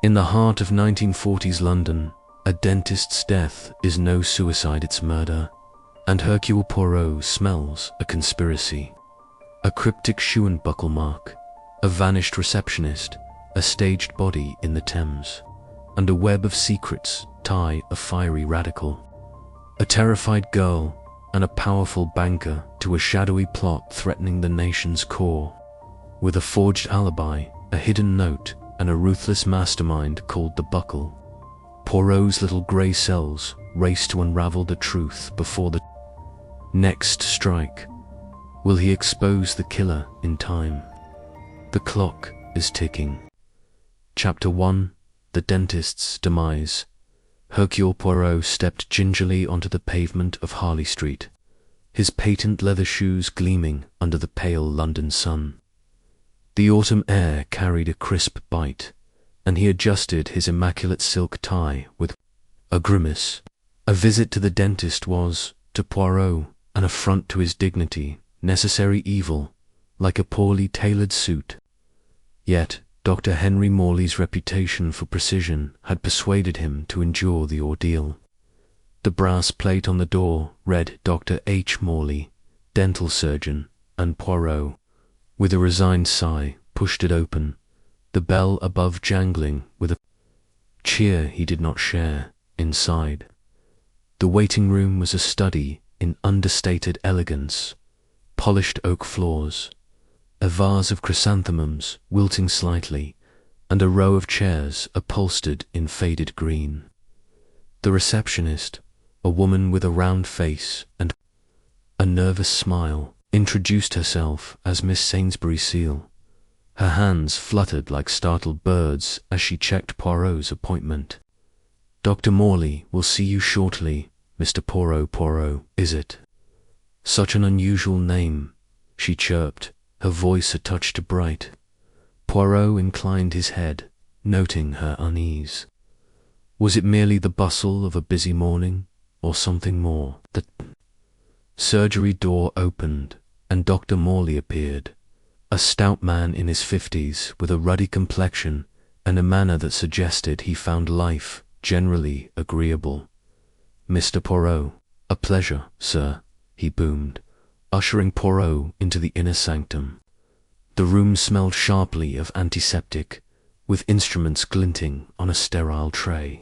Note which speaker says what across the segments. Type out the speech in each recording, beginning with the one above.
Speaker 1: In the heart of 1940s London, a dentist's death is no suicide, it's murder, and Hercule Poirot smells a conspiracy. A cryptic shoe and buckle mark, a vanished receptionist, a staged body in the Thames, and a web of secrets tie a fiery radical. A terrified girl and a powerful banker to a shadowy plot threatening the nation's core. With a forged alibi, a hidden note, and a ruthless mastermind called the Buckle, Poirot's little grey cells race to unravel the truth before the next strike. Will he expose the killer in time? The clock is ticking. Chapter 1: The Dentist's Demise. Hercule Poirot stepped gingerly onto the pavement of Harley Street, his patent leather shoes gleaming under the pale London sun. The autumn air carried a crisp bite, and he adjusted his immaculate silk tie with a grimace. A visit to the dentist was, to Poirot, an affront to his dignity, necessary evil, like a poorly tailored suit. Yet Dr. Henry Morley's reputation for precision had persuaded him to endure the ordeal. The brass plate on the door read Dr. H. Morley, dental surgeon, and Poirot, with a resigned sigh, pushed it open, the bell above jangling with a cheer he did not share inside. The waiting room was a study in understated elegance, polished oak floors, a vase of chrysanthemums wilting slightly, and a row of chairs upholstered in faded green. The receptionist, a woman with a round face and a nervous smile, introduced herself as Miss Sainsbury Seal. Her hands fluttered like startled birds as she checked Poirot's appointment. "Dr. Morley will see you shortly, Mr. Poirot, is it?" "Such an unusual name," she chirped, her voice a touch too bright. Poirot inclined his head, noting her unease. Was it merely the bustle of a busy morning, or something more? The surgery door opened, and Dr. Morley appeared, a stout man in his 50s with a ruddy complexion and a manner that suggested he found life generally agreeable. "Mr. Poirot, a pleasure, sir," he boomed, ushering Poirot into the inner sanctum. The room smelled sharply of antiseptic, with instruments glinting on a sterile tray.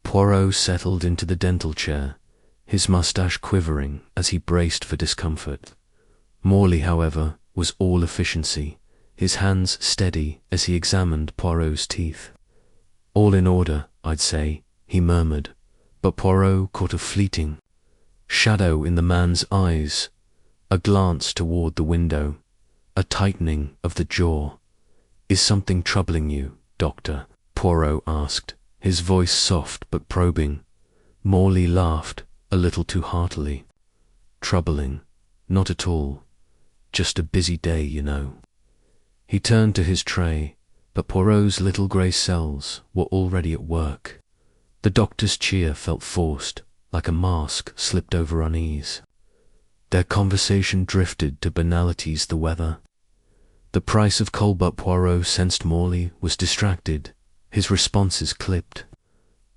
Speaker 1: Poirot settled into the dental chair, his moustache quivering as he braced for discomfort. Morley, however, was all efficiency, his hands steady as he examined Poirot's teeth. "All in order, I'd say," he murmured, but Poirot caught a fleeting shadow in the man's eyes, a glance toward the window, a tightening of the jaw. "Is something troubling you, doctor?" Poirot asked, his voice soft but probing. Morley laughed, a little too heartily. "Troubling? Not at all. Just a busy day, you know." He turned to his tray, but Poirot's little grey cells were already at work. The doctor's cheer felt forced, like a mask slipped over unease. Their conversation drifted to banalities: the weather, the price of coal, but Poirot sensed Morley was distracted, his responses clipped.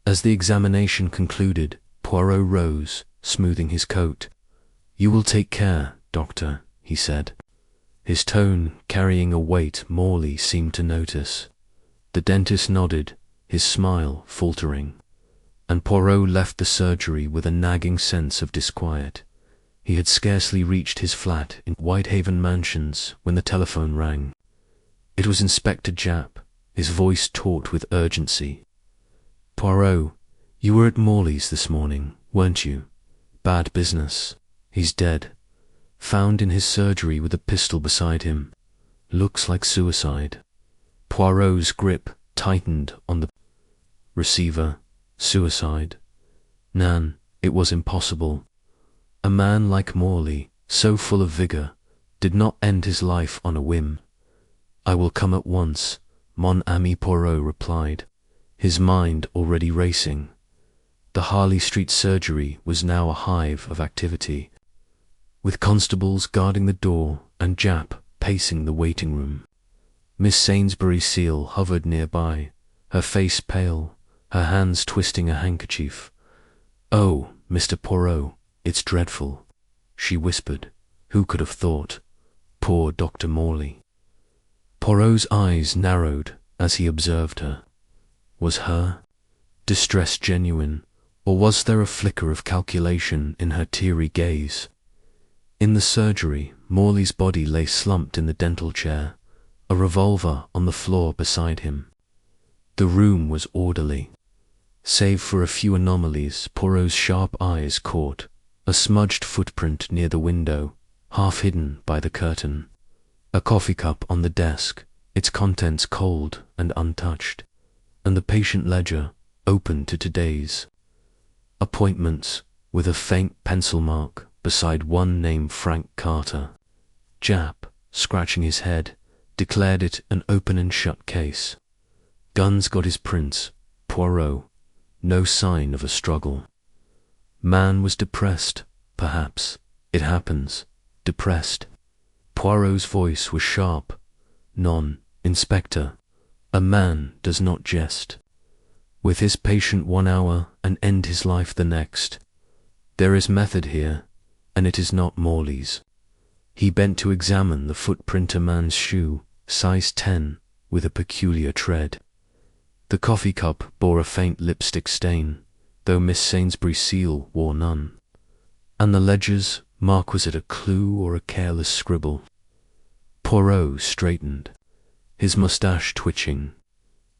Speaker 1: As the examination concluded, Poirot rose, smoothing his coat. "You will take care, doctor," he said, his tone carrying a weight Morley seemed to notice. The dentist nodded, his smile faltering, and Poirot left the surgery with a nagging sense of disquiet. He had scarcely reached his flat in Whitehaven Mansions when the telephone rang. It was Inspector Japp, his voice taut with urgency. "Poirot, you were at Morley's this morning, weren't you? Bad business. He's dead. Found in his surgery with a pistol beside him. Looks like suicide." Poirot's grip tightened on the receiver. Suicide? Nan, it was impossible. A man like Morley, so full of vigour, did not end his life on a whim. "I will come at once," mon ami Poirot replied, his mind already racing. The Harley Street surgery was now a hive of activity, with constables guarding the door and Japp pacing the waiting room. Miss Sainsbury Seal hovered nearby, her face pale, her hands twisting a handkerchief. "Oh, Mr. Poirot, it's dreadful," she whispered. "Who could have thought? Poor Dr. Morley." Poirot's eyes narrowed as he observed her. Was her distress genuine, or was there a flicker of calculation in her teary gaze? In the surgery, Morley's body lay slumped in the dental chair, a revolver on the floor beside him. The room was orderly. Save for a few anomalies, Poirot's sharp eyes caught a smudged footprint near the window, half hidden by the curtain. A coffee cup on the desk, its contents cold and untouched, and the patient ledger open to today's appointments with a faint pencil mark beside one named Frank Carter. Jap, scratching his head, declared it an open and shut case. Gun's got his prints, Poirot. No sign of a struggle. Man was depressed, perhaps. It happens. Depressed. Poirot's voice was sharp. "Inspector, a man does not jest. With his patient 1 hour and end his life the next. There is method here, and it is not Morley's." He bent to examine the footprint a man's shoe, size 10, with a peculiar tread. The coffee cup bore a faint lipstick stain, though Miss Sainsbury's seal wore none. And the ledger's mark, was it a clue or a careless scribble? Poirot straightened, his moustache twitching.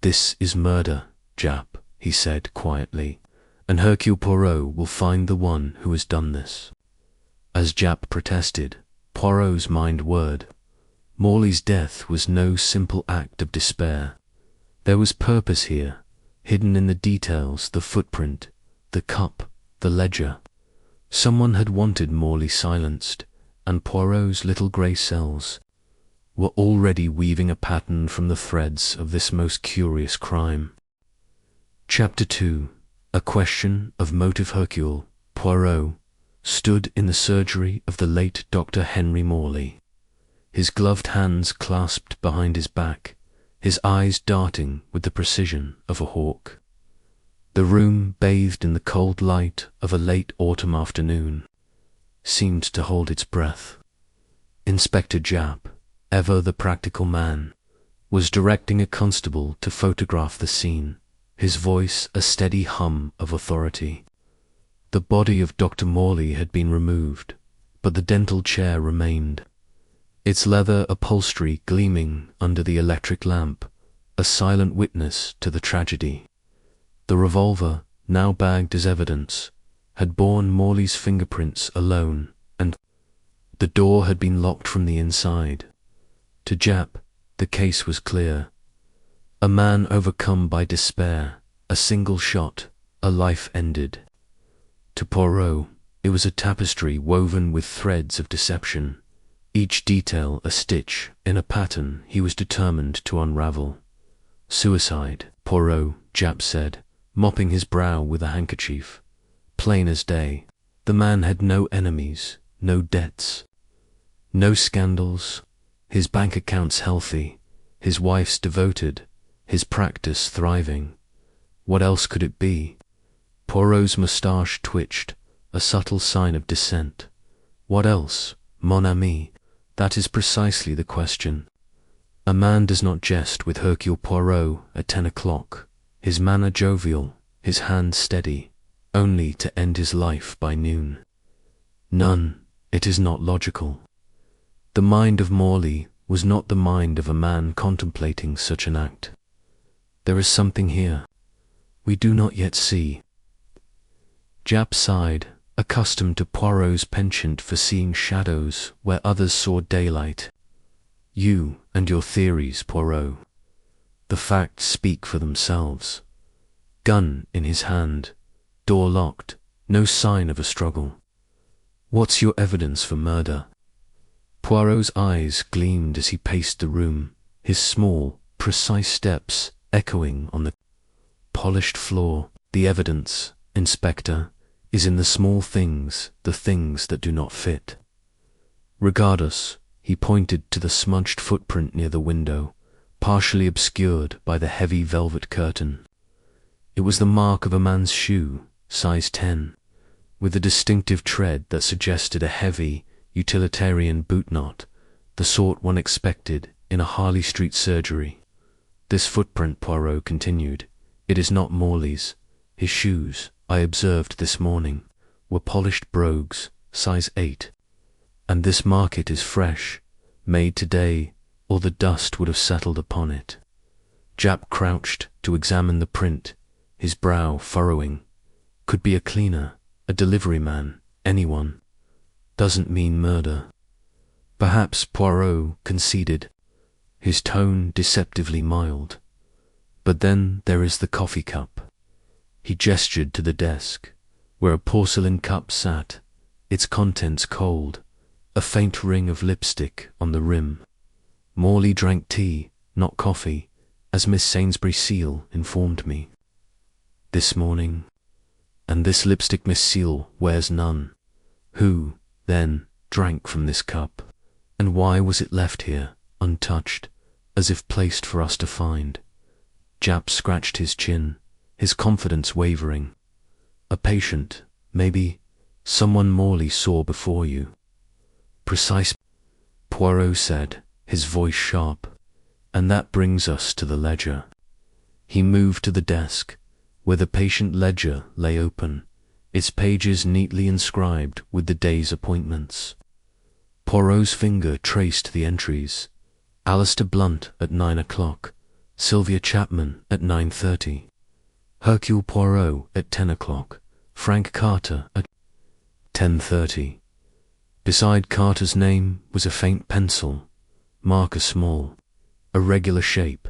Speaker 1: "This is murder, Jap," he said quietly, "and Hercule Poirot will find the one who has done this." As Jap protested, Poirot's mind whirred. Morley's death was no simple act of despair. There was purpose here, hidden in the details, the footprint, the cup, the ledger. Someone had wanted Morley silenced, and Poirot's little grey cells were already weaving a pattern from the threads of this most curious crime. Chapter 2. A question of motive. Hercule Poirot stood in the surgery of the late Dr. Henry Morley, his gloved hands clasped behind his back, his eyes darting with the precision of a hawk. The room, bathed in the cold light of a late autumn afternoon, seemed to hold its breath. Inspector Jap, ever the practical man, was directing a constable to photograph the scene, his voice a steady hum of authority. The body of Dr. Morley had been removed, but the dental chair remained, its leather upholstery gleaming under the electric lamp, a silent witness to the tragedy. The revolver, now bagged as evidence, had borne Morley's fingerprints alone, and the door had been locked from the inside. To Jap, the case was clear. A man overcome by despair, a single shot, a life ended. To Poirot, it was a tapestry woven with threads of deception, each detail a stitch in a pattern he was determined to unravel. "Suicide, Poirot," Jap said, mopping his brow with a handkerchief. Plain as day. The man had no enemies, no debts, no scandals, his bank accounts healthy, his wife's devoted, his practice thriving. What else could it be? Poirot's moustache twitched, a subtle sign of dissent. What else, mon ami? That is precisely the question. A man does not jest with Hercule Poirot at 10 o'clock, his manner jovial, his hand steady, only to end his life by noon. None, it is not logical. The mind of Morley was not the mind of a man contemplating such an act. There is something here we do not yet see. Jap sighed, accustomed to Poirot's penchant for seeing shadows where others saw daylight. "You and your theories, Poirot. The facts speak for themselves." Gun in his hand, door locked, no sign of a struggle. "What's your evidence for murder?" Poirot's eyes gleamed as he paced the room, his small, precise steps echoing on the polished floor. "The evidence, Inspector, is in the small things, the things that do not fit. Regard us." He pointed to the smudged footprint near the window, partially obscured by the heavy velvet curtain. It was the mark of a man's shoe, size 10, with a distinctive tread that suggested a heavy, utilitarian boot knot, the sort one expected in a Harley Street surgery. This footprint, Poirot continued, it is not Morley's. His shoes, I observed this morning, were polished brogues, size 8. And this market is fresh, made today, or the dust would have settled upon it. Jap crouched to examine the print, his brow furrowing. Could be a cleaner, a delivery man, anyone. Doesn't mean murder. Perhaps, Poirot conceded, his tone deceptively mild. But then there is the coffee cup. He gestured to the desk, where a porcelain cup sat, its contents cold, a faint ring of lipstick on the rim. Morley drank tea, not coffee, as Miss Sainsbury Seal informed me. This morning. And this lipstick Miss Seal wears none. Who, then, drank from this cup? And why was it left here, untouched, as if placed for us to find? Jap scratched his chin, his confidence wavering. A patient, maybe, someone Morley saw before you. Precise, Poirot said, his voice sharp. And that brings us to the ledger. He moved to the desk, where the patient ledger lay open, its pages neatly inscribed with the day's appointments. Poirot's finger traced the entries. Alistair Blunt at 9 o'clock, Sylvia Chapman at 9:30, Hercule Poirot at 10 o'clock, Frank Carter at 10:30. Beside Carter's name was a faint pencil, marker small, a regular shape,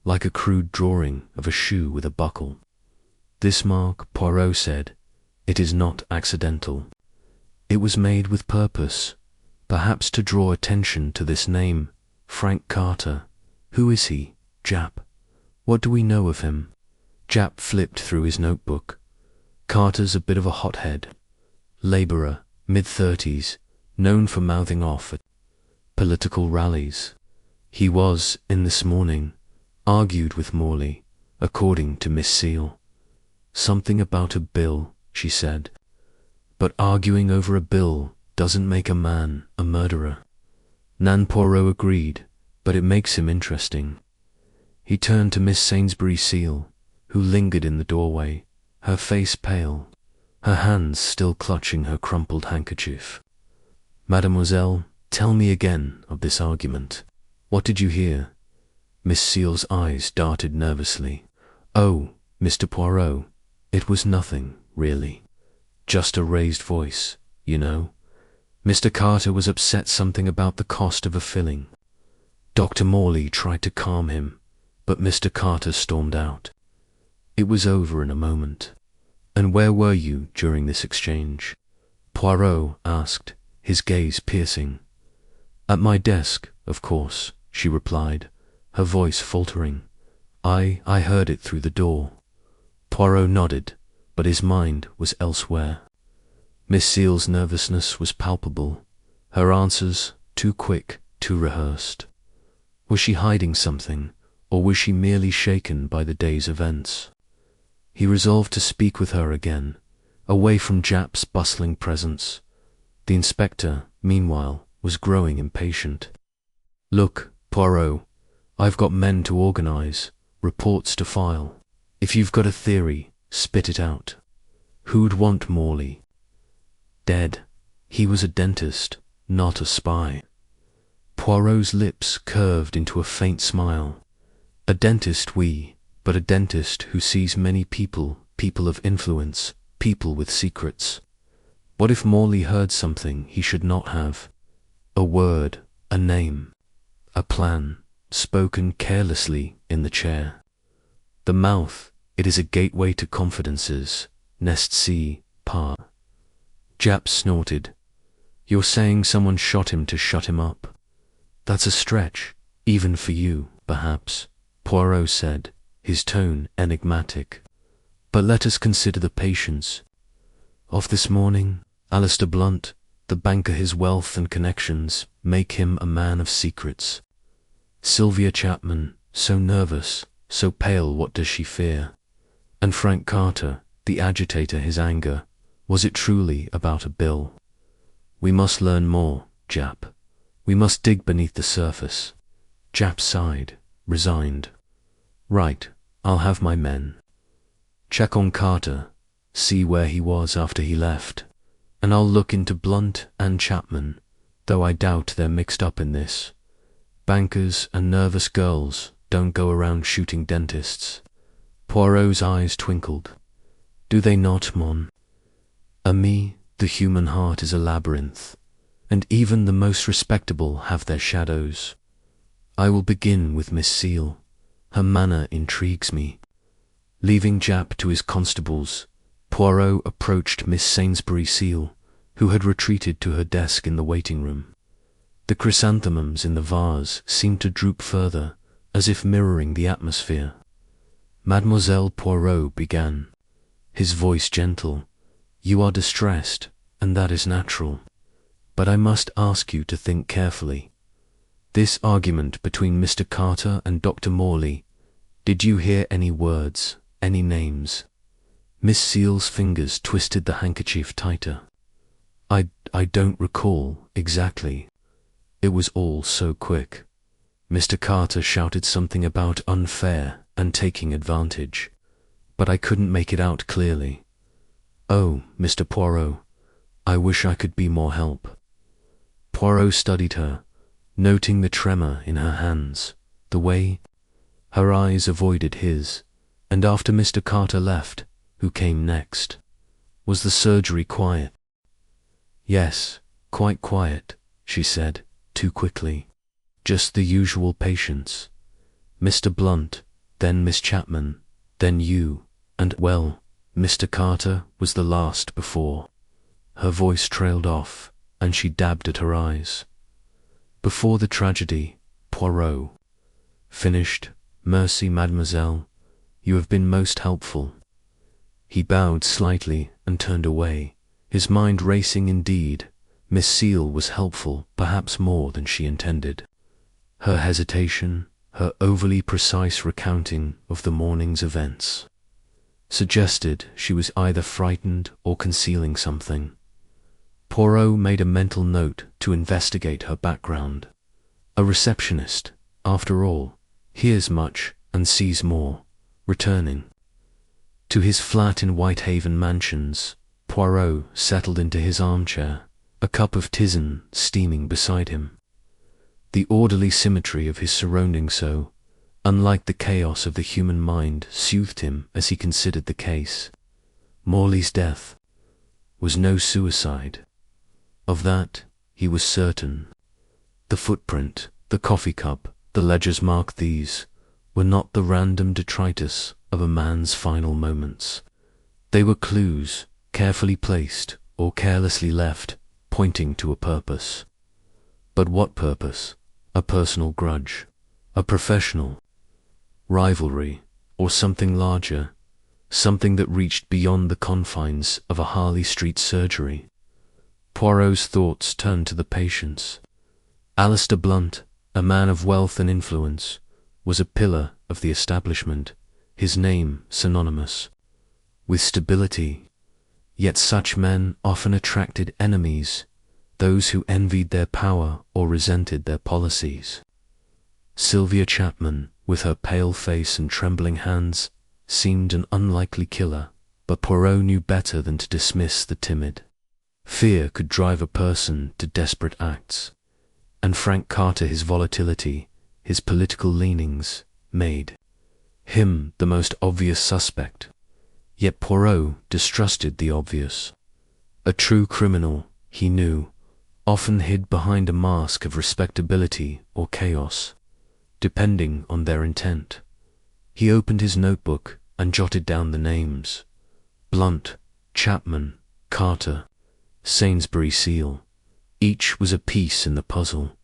Speaker 1: like a crude drawing of a shoe with a buckle. This mark, Poirot said, it is not accidental. It was made with purpose, perhaps to draw attention to this name, Frank Carter. Who is he, Jap? What do we know of him? Jap flipped through his notebook. Carter's a bit of a hothead. Labourer, mid-30s, known for mouthing off at political rallies. He was, in this morning, argued with Morley, according to Miss Seal. Something about a bill, she said. But arguing over a bill doesn't make a man a murderer. Nan Poirot agreed, but it makes him interesting. He turned to Miss Sainsbury Seal, who lingered in the doorway, her face pale, her hands still clutching her crumpled handkerchief. Mademoiselle, tell me again of this argument. What did you hear? Miss Seal's eyes darted nervously. Oh, Mr. Poirot, it was nothing, really. Just a raised voice, you know. Mr. Carter was upset something about the cost of a filling. Dr. Morley tried to calm him, but Mr. Carter stormed out. It was over in a moment. And where were you during this exchange? Poirot asked, his gaze piercing. At my desk, of course, she replied, her voice faltering. I heard it through the door. Poirot nodded, but his mind was elsewhere. Miss Seal's nervousness was palpable, her answers too quick, too rehearsed. Was she hiding something, or was she merely shaken by the day's events? He resolved to speak with her again, away from Jap's bustling presence. The inspector, meanwhile, was growing impatient. Look, Poirot, I've got men to organize, reports to file. If you've got a theory, spit it out. Who'd want Morley? Dead. He was a dentist, not a spy. Poirot's lips curved into a faint smile. A dentist, but a dentist who sees many people, people of influence, people with secrets. What if Morley heard something he should not have? A word, a name, a plan, spoken carelessly in the chair. The mouth, it is a gateway to confidences, nest C, par. Jap snorted. You're saying someone shot him to shut him up? That's a stretch, even for you, perhaps, Poirot said, his tone enigmatic. But let us consider the patients. Of this morning, Alistair Blunt, the banker, his wealth and connections make him a man of secrets. Sylvia Chapman, So nervous, so pale, what does she fear? And Frank Carter, the agitator, his anger, was it truly about a bill? We must learn more, Jap. We must dig beneath the surface. Jap sighed, resigned. Right, I'll have my men. Check on Carter, see where he was after he left, and I'll look into Blunt and Chapman, though I doubt they're mixed up in this. Bankers and nervous girls don't go around shooting dentists. Poirot's eyes twinkled. Do they not, Mon? Me, the human heart is a labyrinth, and even the most respectable have their shadows. I will begin with Miss Seal. Her manner intrigues me. Leaving Jap to his constables, Poirot approached Miss Sainsbury Seal, who had retreated to her desk in the waiting room. The chrysanthemums in the vase seemed to droop further, as if mirroring the atmosphere. Mademoiselle Poirot began, his voice gentle. You are distressed, and that is natural. But I must ask you to think carefully. This argument between Mr. Carter and Dr. Morley, did you hear any words, any names? Miss Seal's fingers twisted the handkerchief tighter. I don't recall exactly. It was all so quick. Mr. Carter shouted something about unfair and taking advantage, but I couldn't make it out clearly. Oh, Mr. Poirot, I wish I could be more help. Poirot studied her, noting the tremor in her hands, the way her eyes avoided his, and after Mr. Carter left, who came next? Was the surgery quiet? Yes, quite quiet, she said, too quickly. Just the usual patients. Mr. Blunt, then Miss Chapman, then you, and, well, Mr. Carter was the last before. Her voice trailed off, and she dabbed at her eyes. Before the tragedy, Poirot. Finished. Merci, mademoiselle. You have been most helpful. He bowed slightly and turned away, his mind racing indeed. Miss Seal was helpful, perhaps more than she intended. Her hesitation, her overly precise recounting of the morning's events, suggested she was either frightened or concealing something. Poirot made a mental note to investigate her background. A receptionist, after all, hears much and sees more. Returning to his flat in Whitehaven Mansions, Poirot settled into his armchair, a cup of tisane steaming beside him. The orderly symmetry of his surroundings, so unlike the chaos of the human mind, soothed him as he considered the case. Morley's death was no suicide. Of that he was certain. The footprint, the coffee cup, the ledger's mark, these were not the random detritus of a man's final moments. They were clues, carefully placed or carelessly left, pointing to a purpose. But what purpose? A personal grudge, a professional rivalry, or something larger, something that reached beyond the confines of a Harley Street surgery. Poirot's thoughts turned to the patients. Alistair Blunt, a man of wealth and influence, was a pillar of the establishment, his name synonymous with stability. Yet such men often attracted enemies, those who envied their power or resented their policies. Sylvia Chapman, with her pale face and trembling hands, seemed an unlikely killer, but Poirot knew better than to dismiss the timid. Fear could drive a person to desperate acts, and Frank Carter, his volatility, his political leanings, made him the most obvious suspect. Yet Poirot distrusted the obvious. A true criminal, he knew, often hid behind a mask of respectability or chaos, depending on their intent. He opened his notebook and jotted down the names. Blunt, Chapman, Carter, Sainsbury Seal. Each was a piece in the puzzle,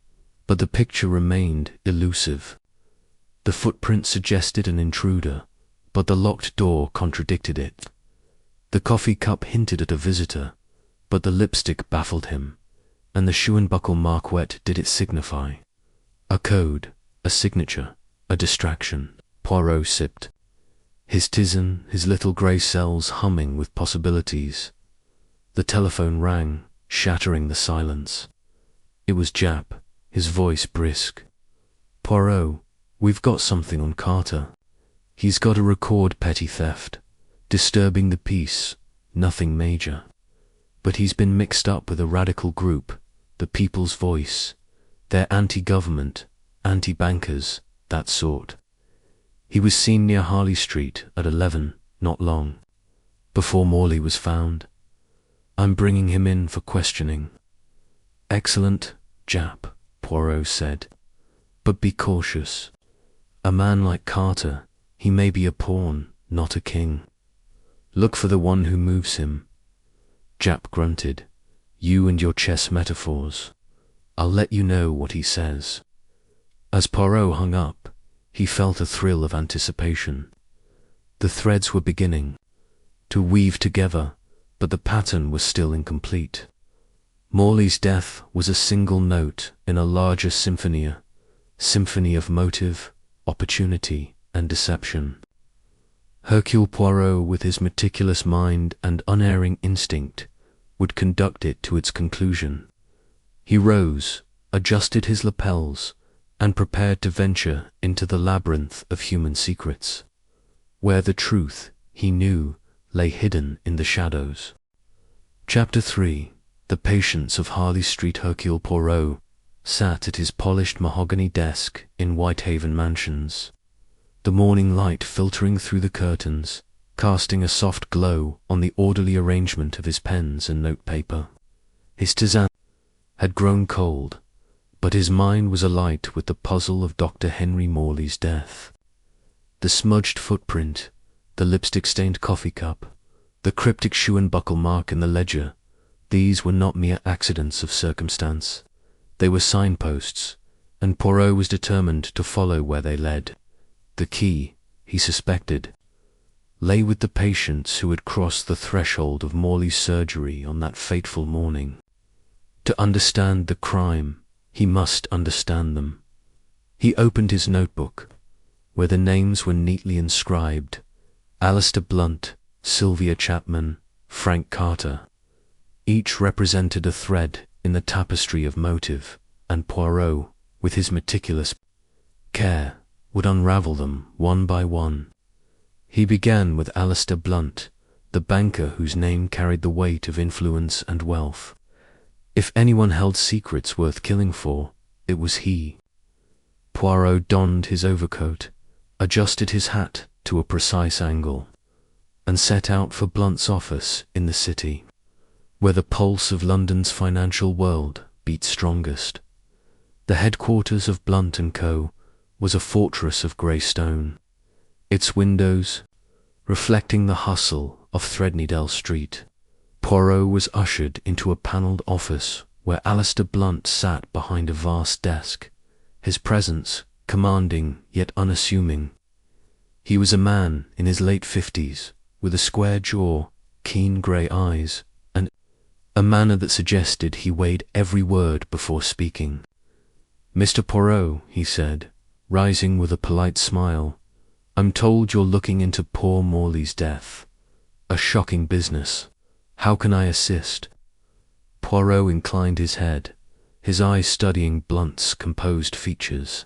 Speaker 1: but the picture remained elusive. The footprint suggested an intruder, but the locked door contradicted it. The coffee cup hinted at a visitor, but the lipstick baffled him, and the shoe and buckle mark, what did it signify? A code, a signature, a distraction. Poirot sipped his tisane, his little grey cells humming with possibilities. The telephone rang, shattering the silence. It was Jap, his voice brisk. "Poirot, we've got something on Carter. He's got to record petty theft, disturbing the peace, nothing major. But he's been mixed up with a radical group, the People's Voice. They're anti-government, anti-bankers, that sort. He was seen near Harley Street at 11, not long before Morley was found. I'm bringing him in for questioning." "Excellent, Jap," Poirot said. "But be cautious. A man like Carter, he may be a pawn, not a king. Look for the one who moves him." Jap grunted. "You and your chess metaphors. I'll let you know what he says." As Poirot hung up, he felt a thrill of anticipation. The threads were beginning to weave together, but the pattern was still incomplete. Morley's death was a single note in a larger symphony of motive, opportunity, and deception. Hercule Poirot, with his meticulous mind and unerring instinct, would conduct it to its conclusion. He rose, adjusted his lapels, and prepared to venture into the labyrinth of human secrets, where the truth, he knew, lay hidden in the shadows. Chapter 3. The Patience of Harley Street. Hercule Poirot sat at his polished mahogany desk in Whitehaven Mansions, the morning light filtering through the curtains, casting a soft glow on the orderly arrangement of his pens and notepaper. His tisane had grown cold, but his mind was alight with the puzzle of Dr. Henry Morley's death. The smudged footprint, the lipstick-stained coffee cup, the cryptic shoe and buckle mark in the ledger, these were not mere accidents of circumstance. They were signposts, and Poirot was determined to follow where they led. The key, he suspected, lay with the patients who had crossed the threshold of Morley's surgery on that fateful morning. To understand the crime, he must understand them. He opened his notebook, where the names were neatly inscribed: Alistair Blunt, Sylvia Chapman, Frank Carter. Each represented a thread in the tapestry of motive, and Poirot, with his meticulous care, would unravel them one by one. He began with Alistair Blunt, the banker whose name carried the weight of influence and wealth. If anyone held secrets worth killing for, it was he. Poirot donned his overcoat, adjusted his hat to a precise angle, and set out for Blunt's office in the city, where the pulse of London's financial world beat strongest. The headquarters of Blunt & Co. was a fortress of grey stone, its windows reflecting the hustle of Threadneedle Street. Poirot was ushered into a panelled office where Alistair Blunt sat behind a vast desk, his presence commanding yet unassuming. He was a man in his late 50s, with a square jaw, keen grey eyes, and a manner that suggested he weighed every word before speaking. "Mr. Poirot," he said, rising with a polite smile, "I'm told you're looking into poor Morley's death. A shocking business. How can I assist?" Poirot inclined his head, his eyes studying Blunt's composed features.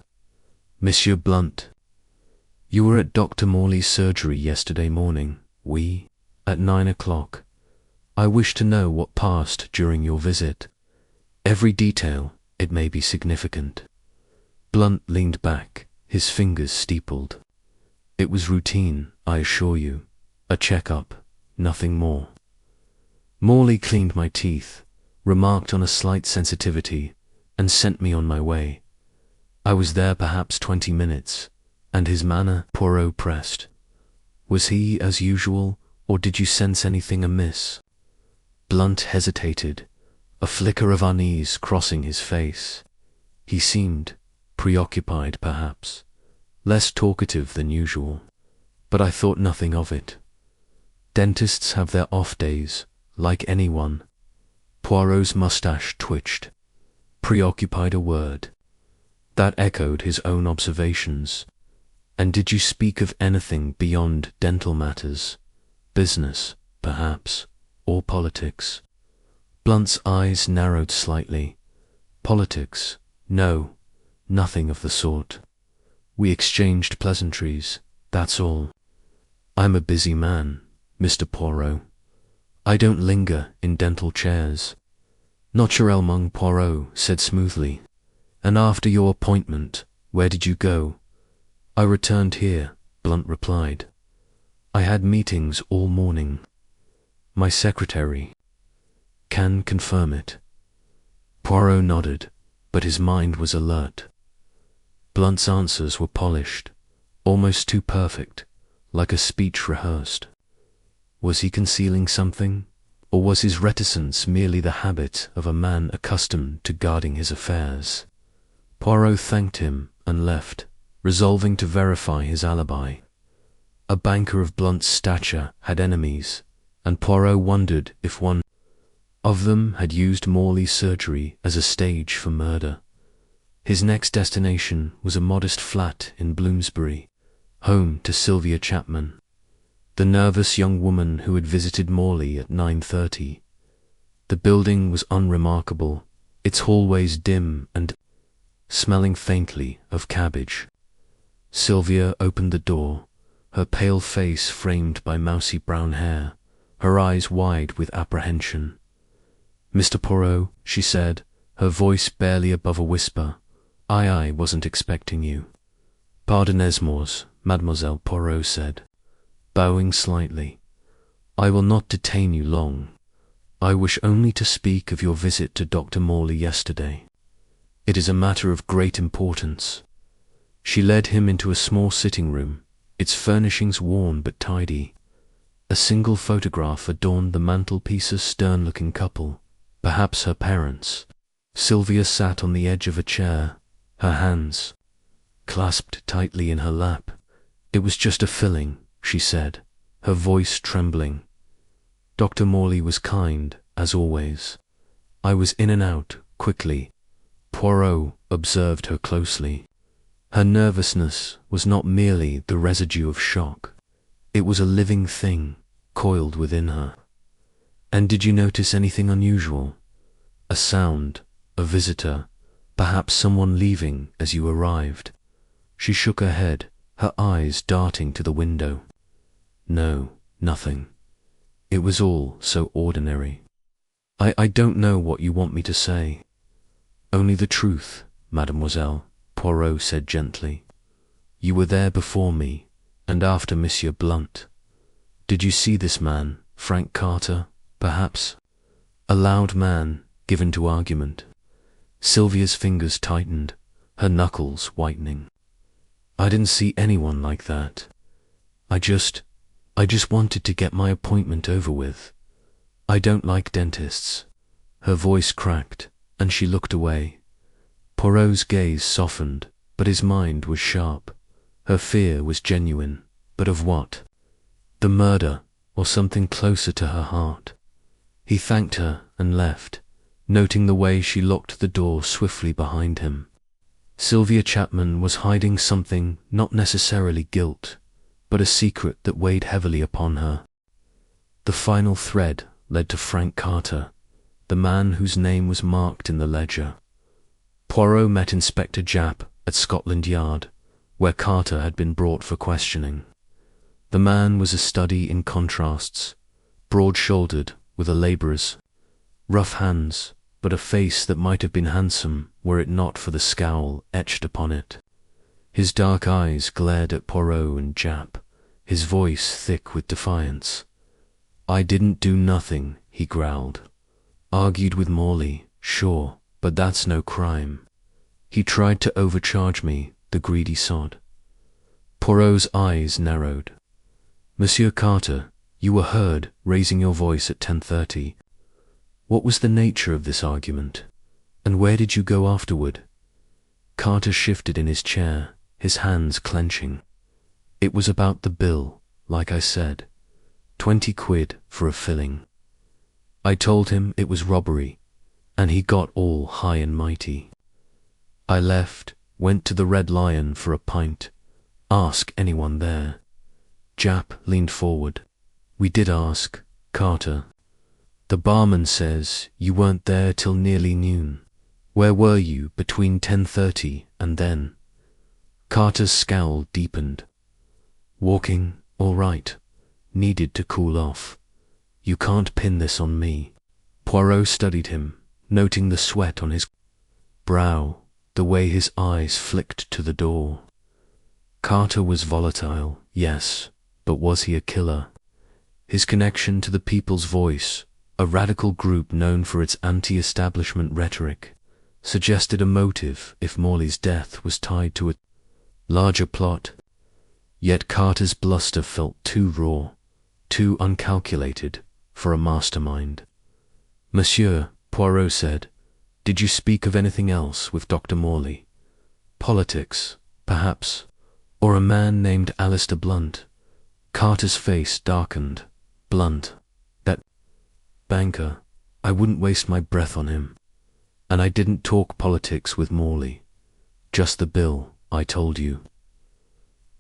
Speaker 1: "Monsieur Blunt, you were at Dr. Morley's surgery yesterday morning, at 9 o'clock. I wish to know what passed during your visit. Every detail, it may be significant." Blunt leaned back, his fingers steepled. "It was routine, I assure you. A check-up, nothing more. Morley cleaned my teeth, remarked on a slight sensitivity, and sent me on my way. I was there perhaps 20 minutes, and his manner," Poirot pressed. "Was he as usual, or did you sense anything amiss?" Blunt hesitated, a flicker of unease crossing his face. He seemed preoccupied, perhaps, less talkative than usual, but I thought nothing of it. Dentists have their off days, like anyone. Poirot's moustache twitched. Preoccupied, a word that echoed his own observations. And did you speak of anything beyond dental matters? Business, perhaps, or politics? Blunt's eyes narrowed slightly. Politics? No, nothing of the sort. We exchanged pleasantries, that's all. I'm a busy man, Mr. Poirot. I don't linger in dental chairs. Notre-Dame Poirot said smoothly. And after your appointment, where did you go? I returned here, Blunt replied. I had meetings all morning. My secretary can confirm it. Poirot nodded, but his mind was alert. Blunt's answers were polished, almost too perfect, like a speech rehearsed. Was he concealing something, or was his reticence merely the habit of a man accustomed to guarding his affairs? Poirot thanked him and left, resolving to verify his alibi. A banker of Blunt's stature had enemies, and Poirot wondered if one of them had used Morley's surgery as a stage for murder. His next destination was a modest flat in Bloomsbury, home to Sylvia Chapman, the nervous young woman who had visited Morley at 9:30. The building was unremarkable, its hallways dim and smelling faintly of cabbage. Sylvia opened the door, her pale face framed by mousy brown hair, her eyes wide with apprehension. Mr. Poirot, she said, her voice barely above a whisper. I wasn't expecting you. Pardonnez-moi, Mademoiselle Poirot said, bowing slightly. I will not detain you long. I wish only to speak of your visit to Dr. Morley yesterday. It is a matter of great importance. She led him into a small sitting room, its furnishings worn but tidy. A single photograph adorned the mantelpiece, a stern-looking couple, perhaps her parents. Sylvia sat on the edge of a chair, her hands clasped tightly in her lap. It was just a filling, she said, her voice trembling. Dr. Morley was kind, as always. I was in and out, quickly. Poirot observed her closely. Her nervousness was not merely the residue of shock. It was a living thing, coiled within her. And did you notice anything unusual? A sound, a visitor, perhaps someone leaving as you arrived? She shook her head, her eyes darting to the window. No, nothing. It was all so ordinary. I don't know what you want me to say. Only the truth, mademoiselle, Poirot said gently. You were there before me, and after Monsieur Blunt. Did you see this man, Frank Carter, perhaps? A loud man, given to argument. Sylvia's fingers tightened, her knuckles whitening. I didn't see anyone like that. I just wanted to get my appointment over with. I don't like dentists. Her voice cracked, and she looked away. Poirot's gaze softened, but his mind was sharp. Her fear was genuine, but of what? The murder, or something closer to her heart. He thanked her and left, noting the way she locked the door swiftly behind him. Sylvia Chapman was hiding something, not necessarily guilt, but a secret that weighed heavily upon her. The final thread led to Frank Carter, the man whose name was marked in the ledger. Poirot met Inspector Japp at Scotland Yard, where Carter had been brought for questioning. The man was a study in contrasts, broad-shouldered with a labourer's, rough hands, but a face that might have been handsome were it not for the scowl etched upon it. His dark eyes glared at Poirot and Japp, his voice thick with defiance. I didn't do nothing, he growled. Argued with Morley, sure, but that's no crime. He tried to overcharge me, the greedy sod. Poirot's eyes narrowed. Monsieur Carter, you were heard raising your voice at 10:30. What was the nature of this argument? And where did you go afterward? Carter shifted in his chair, his hands clenching. It was about the bill, like I said. 20 quid for a filling. I told him it was robbery, and he got all high and mighty. I left, went to the Red Lion for a pint. Ask anyone there. Jap leaned forward. We did ask, Carter. The barman says you weren't there till nearly noon. Where were you between 10:30 and then? Carter's scowl deepened. Walking, all right. Needed to cool off. You can't pin this on me. Poirot studied him, noting the sweat on his brow, the way his eyes flicked to the door. Carter was volatile, yes, but was he a killer? His connection to the People's Voice, a radical group known for its anti-establishment rhetoric, suggested a motive if Morley's death was tied to a larger plot. Yet Carter's bluster felt too raw, too uncalculated for a mastermind. Monsieur, Poirot said, did you speak of anything else with Dr. Morley? Politics, perhaps, or a man named Alistair Blunt? Carter's face darkened. Blunt. That banker. I wouldn't waste my breath on him. And I didn't talk politics with Morley. Just the bill, I told you.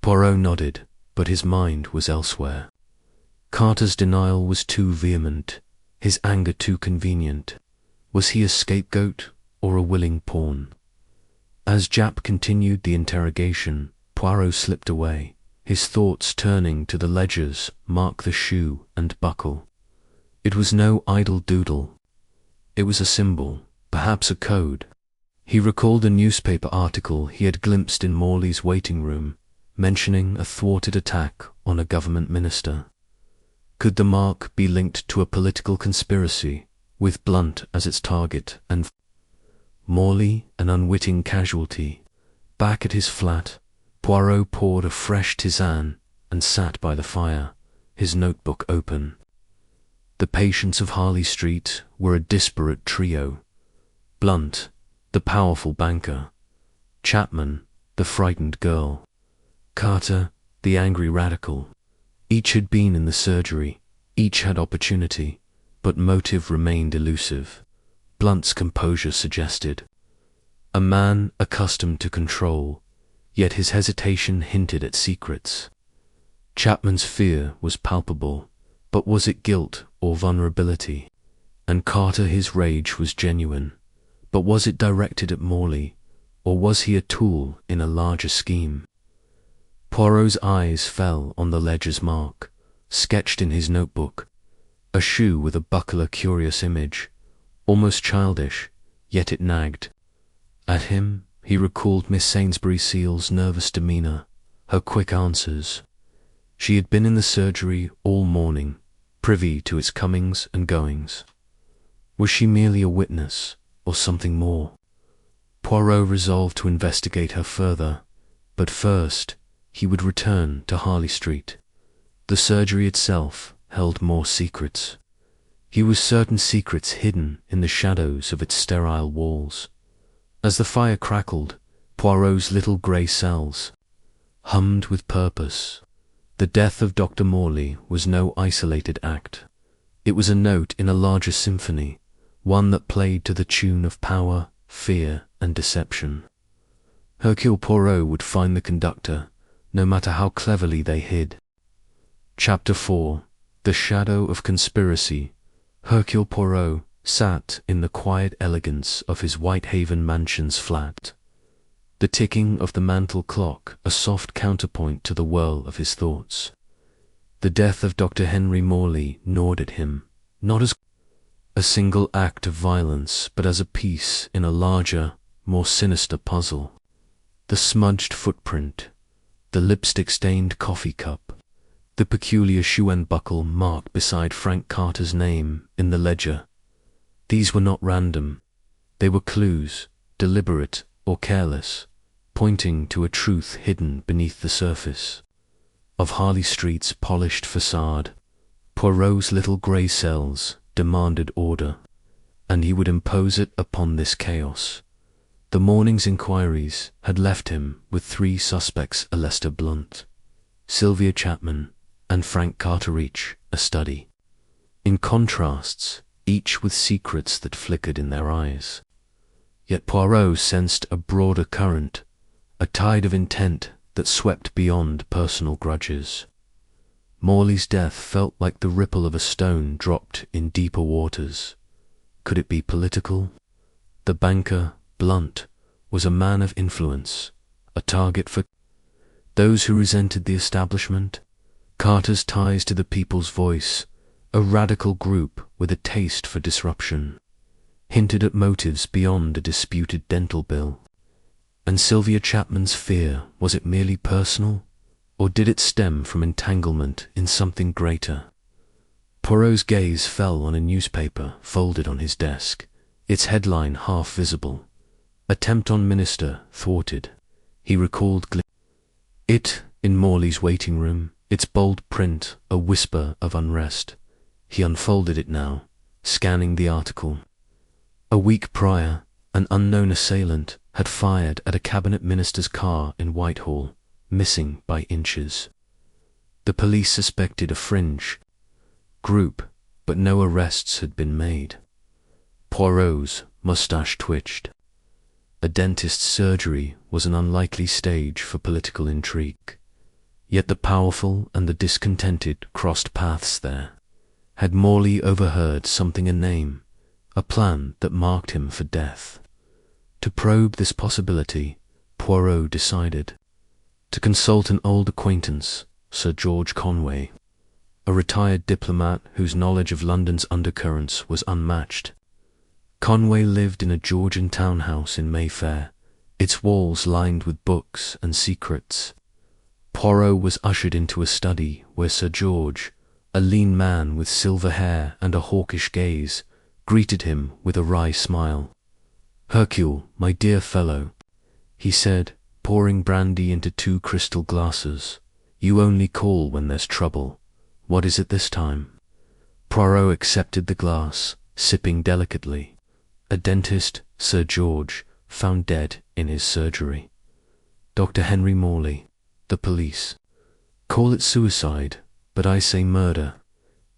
Speaker 1: Poirot nodded, but his mind was elsewhere. Carter's denial was too vehement, his anger too convenient. Was he a scapegoat or a willing pawn? As Jap continued the interrogation, Poirot slipped away, his thoughts turning to the ledgers mark the shoe and buckle. It was no idle doodle. It was a symbol, perhaps a code. He recalled a newspaper article he had glimpsed in Morley's waiting room, mentioning a thwarted attack on a government minister. Could the mark be linked to a political conspiracy, with Blunt as its target and Morley an unwitting casualty? Back at his flat, Poirot poured a fresh tisane and sat by the fire, his notebook open. The patients of Harley Street were a disparate trio. Blunt, the powerful banker. Chapman, the frightened girl. Carter, the angry radical. Each had been in the surgery, each had opportunity, but motive remained elusive. Blunt's composure suggested. A man accustomed to control, yet his hesitation hinted at secrets. Chapman's fear was palpable, but was it guilt or vulnerability? And Carter, his rage was genuine, but was it directed at Morley, or was he a tool in a larger scheme? Poirot's eyes fell on the ledger's mark, sketched in his notebook, a shoe with a buckle, a curious image, almost childish, yet it nagged. At him, he recalled Miss Sainsbury Seal's nervous demeanour, her quick answers. She had been in the surgery all morning, privy to its comings and goings. Was she merely a witness, or something more? Poirot resolved to investigate her further, but first he would return to Harley Street. The surgery itself held more secrets. He was certain secrets hidden in the shadows of its sterile walls. As the fire crackled, Poirot's little grey cells hummed with purpose. The death of Dr. Morley was no isolated act. It was a note in a larger symphony, one that played to the tune of power, fear, and deception. Hercule Poirot would find the conductor, no matter how cleverly they hid. Chapter 4. The Shadow of Conspiracy. Hercule Poirot sat in the quiet elegance of his Whitehaven mansion's flat, the ticking of the mantel clock a soft counterpoint to the whirl of his thoughts. The death of Dr. Henry Morley gnawed at him, not as a single act of violence, but as a piece in a larger, more sinister puzzle. The smudged footprint, the lipstick-stained coffee cup, the peculiar shoe and buckle marked beside Frank Carter's name in the ledger. These were not random. They were clues, deliberate or careless, pointing to a truth hidden beneath the surface of Harley Street's polished facade. Poirot's little grey cells demanded order, and he would impose it upon this chaos. The morning's inquiries had left him with 3 suspects: Alistair Blunt, Sylvia Chapman, and Frank Carter, each a study. In contrasts, each with secrets that flickered in their eyes. Yet Poirot sensed a broader current, a tide of intent that swept beyond personal grudges. Morley's death felt like the ripple of a stone dropped in deeper waters. Could it be political? The banker, Blunt, was a man of influence, a target for those who resented the establishment. Carter's ties to the People's Voice, a radical group with a taste for disruption, hinted at motives beyond a disputed dental bill. And Sylvia Chapman's fear, was it merely personal, or did it stem from entanglement in something greater? Poirot's gaze fell on a newspaper folded on his desk, its headline half visible. Attempt on minister thwarted. He recalled it in Morley's waiting room, its bold print a whisper of unrest. He unfolded it now, scanning the article. A week prior, an unknown assailant had fired at a cabinet minister's car in Whitehall, missing by inches. The police suspected a fringe group, but no arrests had been made. Poirot's mustache twitched. A dentist's surgery was an unlikely stage for political intrigue. Yet the powerful and the discontented crossed paths there. Had Morley overheard something, a name, a plan that marked him for death? To probe this possibility, Poirot decided to consult an old acquaintance, Sir George Conway, a retired diplomat whose knowledge of London's undercurrents was unmatched. Conway lived in a Georgian townhouse in Mayfair, its walls lined with books and secrets. Poirot was ushered into a study where Sir George, a lean man with silver hair and a hawkish gaze, greeted him with a wry smile. "Hercule, my dear fellow," he said, pouring brandy into 2 crystal glasses. "You only call when there's trouble. What is it this time?" Poirot accepted the glass, sipping delicately. A dentist, Sir George, found dead in his surgery. Dr. Henry Morley. The police call it suicide, but I say murder,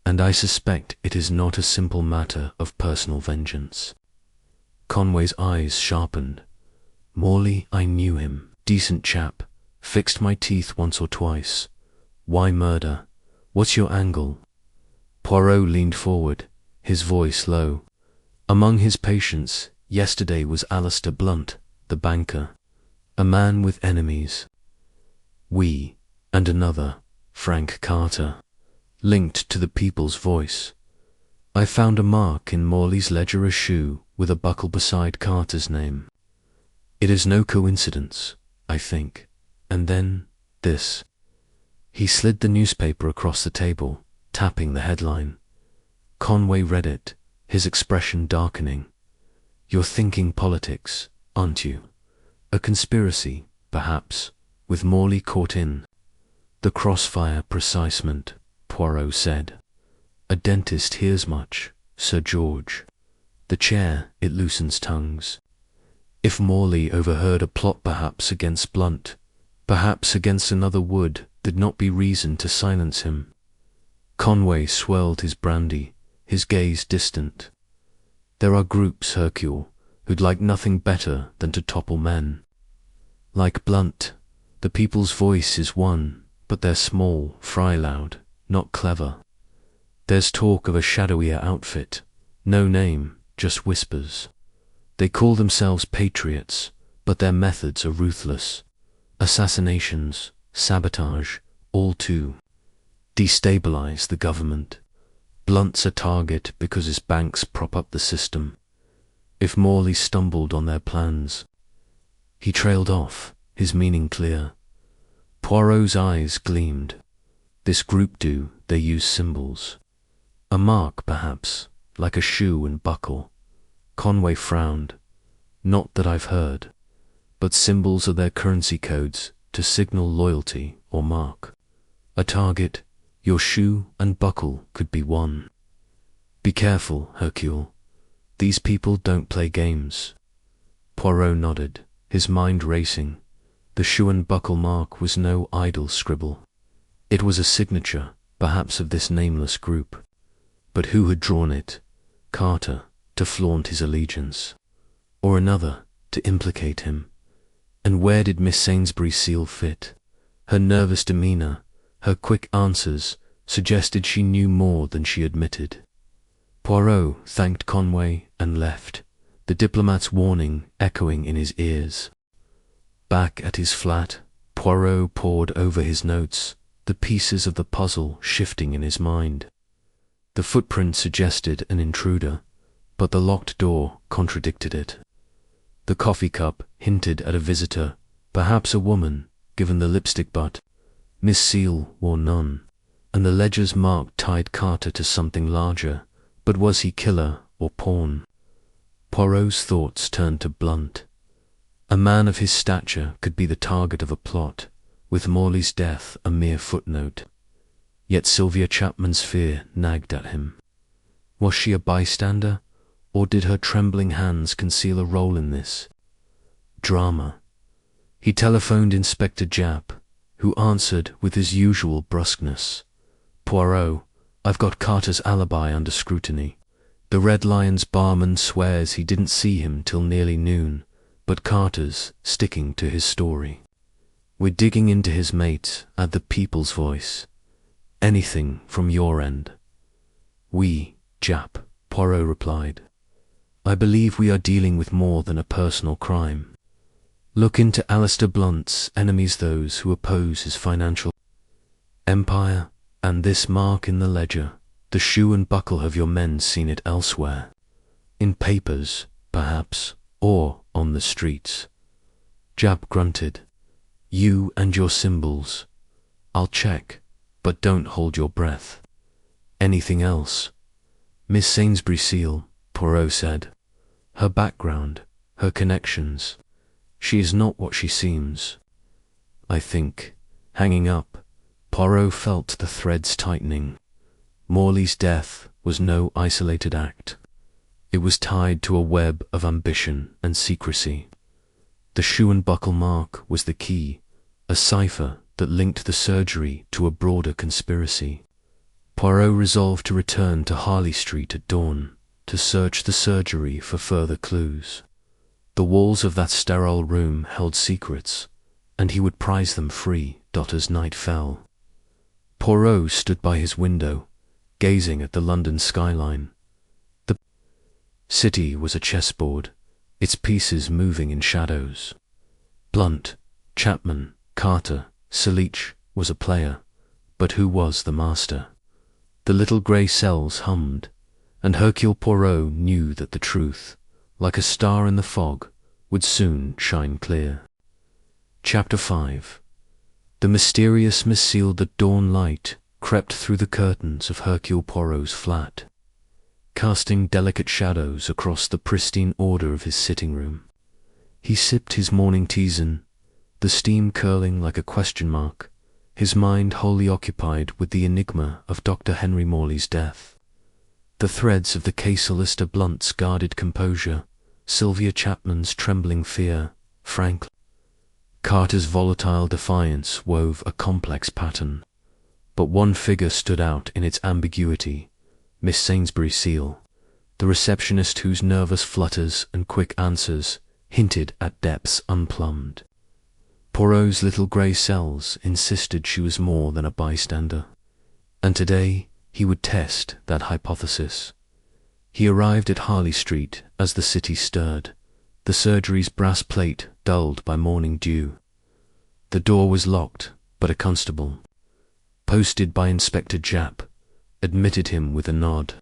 Speaker 1: and I suspect it is not a simple matter of personal vengeance. Conway's eyes sharpened. Morley, I knew him. Decent chap. Fixed my teeth once or twice. Why murder? What's your angle? Poirot leaned forward, his voice low. Among his patients, yesterday was Alistair Blunt, the banker, a man with enemies. We, and another, Frank Carter, linked to the People's Voice. I found a mark in Morley's ledger, a shoe with a buckle beside Carter's name. It is no coincidence, I think. And then, this. He slid the newspaper across the table, tapping the headline. Conway read it, his expression darkening. You're thinking politics, aren't you? A conspiracy, perhaps, with Morley caught in the crossfire. Precisement, Poirot said. A dentist hears much, Sir George. The chair, it loosens tongues. If Morley overheard a plot, perhaps against Blunt, perhaps against another, would there not be reason to silence him? Conway swirled his brandy, his gaze distant. There are groups, Hercule, who'd like nothing better than to topple men. Like Blunt, the People's Voice is one, but they're small, fry loud, not clever. There's talk of a shadowier outfit, no name, just whispers. They call themselves patriots, but their methods are ruthless. Assassinations, sabotage, all to destabilize the government. Blunt's a target because his banks prop up the system. If Morley stumbled on their plans. He trailed off, his meaning clear. Poirot's eyes gleamed. This group they use symbols. A mark, perhaps, like a shoe and buckle. Conway frowned. Not that I've heard. But symbols are their currency codes to signal loyalty or mark. A target, your shoe and buckle could be one. Be careful, Hercule. These people don't play games. Poirot nodded, his mind racing. The shoe and buckle mark was no idle scribble. It was a signature, perhaps of this nameless group. But who had drawn it? Carter, to flaunt his allegiance. Or another, to implicate him. And where did Miss Sainsbury's seal fit? Her nervous demeanor, her quick answers, suggested she knew more than she admitted. Poirot thanked Conway and left, the diplomat's warning echoing in his ears. Back at his flat, Poirot pored over his notes, the pieces of the puzzle shifting in his mind. The footprint suggested an intruder, but the locked door contradicted it. The coffee cup hinted at a visitor, perhaps a woman, given the lipstick butt. Miss Seal wore none, and the ledger's mark tied Carter to something larger, but was he killer or pawn? Poirot's thoughts turned to Blunt. A man of his stature could be the target of a plot, with Morley's death a mere footnote. Yet Sylvia Chapman's fear nagged at him. Was she a bystander, or did her trembling hands conceal a role in this drama? He telephoned Inspector Japp, who answered with his usual brusqueness. "Poirot, I've got Carter's alibi under scrutiny. The Red Lion's barman swears he didn't see him till nearly noon, but Carter's sticking to his story. We're digging into his mate at the People's Voice. Anything from your end?" "We, Japp," Poirot replied. "I believe we are dealing with more than a personal crime. Look into Alistair Blunt's enemies, those who oppose his financial empire, and this mark in the ledger. The shoe and buckle have your men seen it elsewhere? In papers, perhaps, or on the streets?" Japp grunted. "You and your symbols. I'll check, but don't hold your breath." "Anything else?" "Miss Sainsbury Seal," Poirot said. "Her background, her connections. She is not what she seems." I think, hanging up, Poirot felt the threads tightening. Morley's death was no isolated act. It was tied to a web of ambition and secrecy. The shoe and buckle mark was the key, a cipher that linked the surgery to a broader conspiracy. Poirot resolved to return to Harley Street at dawn, to search the surgery for further clues. The walls of that sterile room held secrets, and he would prize them free as night fell. Poirot stood by his window, gazing at the London skyline. The city was a chessboard, its pieces moving in shadows. Blunt, Chapman, Carter, Salic was a player, but who was the master? The little grey cells hummed, and Hercule Poirot knew that the truth, like a star in the fog, would soon shine clear. Chapter 5. The mysterious Miss Seal. The dawn light crept through the curtains of Hercule Poirot's flat, casting delicate shadows across the pristine order of his sitting room. He sipped his morning tisane, the steam curling like a question mark, his mind wholly occupied with the enigma of Dr. Henry Morley's death. The threads of the case: Alistair Blunt's guarded composure, Sylvia Chapman's trembling fear, Frank Carter's volatile defiance wove a complex pattern. But one figure stood out in its ambiguity: Miss Sainsbury Seal, the receptionist whose nervous flutters and quick answers hinted at depths unplumbed. Poirot's little grey cells insisted she was more than a bystander, and today he would test that hypothesis. He arrived at Harley Street as the city stirred, the surgery's brass plate dulled by morning dew. The door was locked, but a constable, posted by Inspector Japp, admitted him with a nod.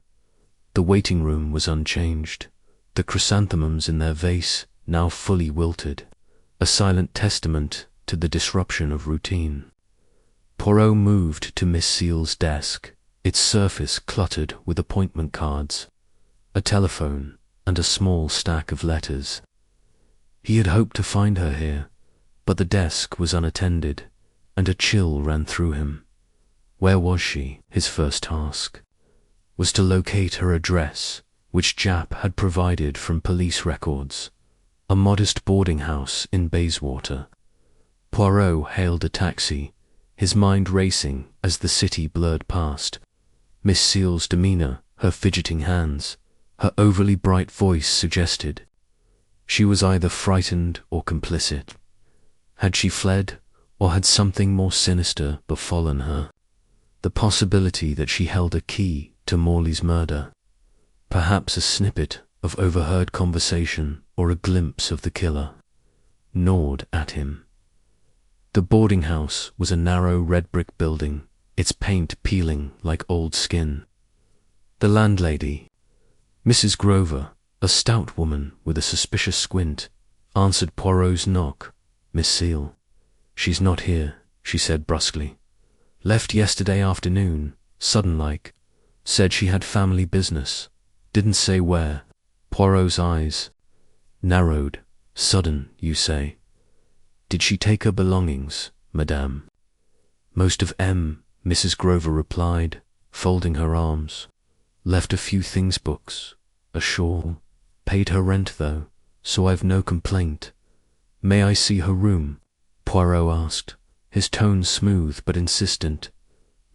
Speaker 1: The waiting room was unchanged, the chrysanthemums in their vase now fully wilted, a silent testament to the disruption of routine. Poirot moved to Miss Seal's desk, its surface cluttered with appointment cards, a telephone, and a small stack of letters. He had hoped to find her here, but the desk was unattended, and a chill ran through him. Where was she? His first task was to locate her address, which Japp had provided from police records, a modest boarding house in Bayswater. Poirot hailed a taxi, his mind racing as the city blurred past. Miss Seal's demeanour, her fidgeting hands, her overly bright voice suggested she was either frightened or complicit. Had she fled, Or had something more sinister befallen her? The possibility that she held a key to Morley's murder, perhaps a snippet of overheard conversation or a glimpse of the killer, gnawed at him. The boarding house was a narrow red brick building, its paint peeling like old skin. The landlady, Mrs. Grover, a stout woman with a suspicious squint, answered Poirot's knock. "Miss Seal." "She's not here," she said brusquely. "Left yesterday afternoon, sudden-like. Said she had family business. Didn't say where." Poirot's eyes narrowed. "Sudden, you say? Did she take her belongings, madame?" "Most of 'em," Mrs. Grover replied, folding her arms. "Left a few things, books, a shawl. Paid her rent, though, so I've no complaint." "May I see her room?" Poirot asked, his tone smooth but insistent.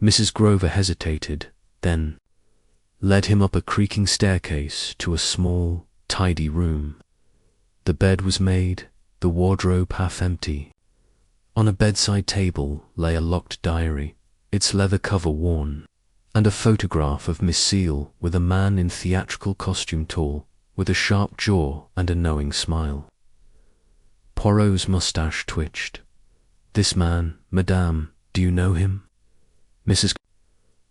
Speaker 1: Mrs. Grover hesitated, then led him up a creaking staircase to a small, tidy room. The bed was made, the wardrobe half empty. On a bedside table lay a locked diary, its leather cover worn, and a photograph of Miss Seal with a man in theatrical costume, tall, with a sharp jaw and a knowing smile. Poirot's moustache twitched. "This man, madame, do you know him?" Mrs.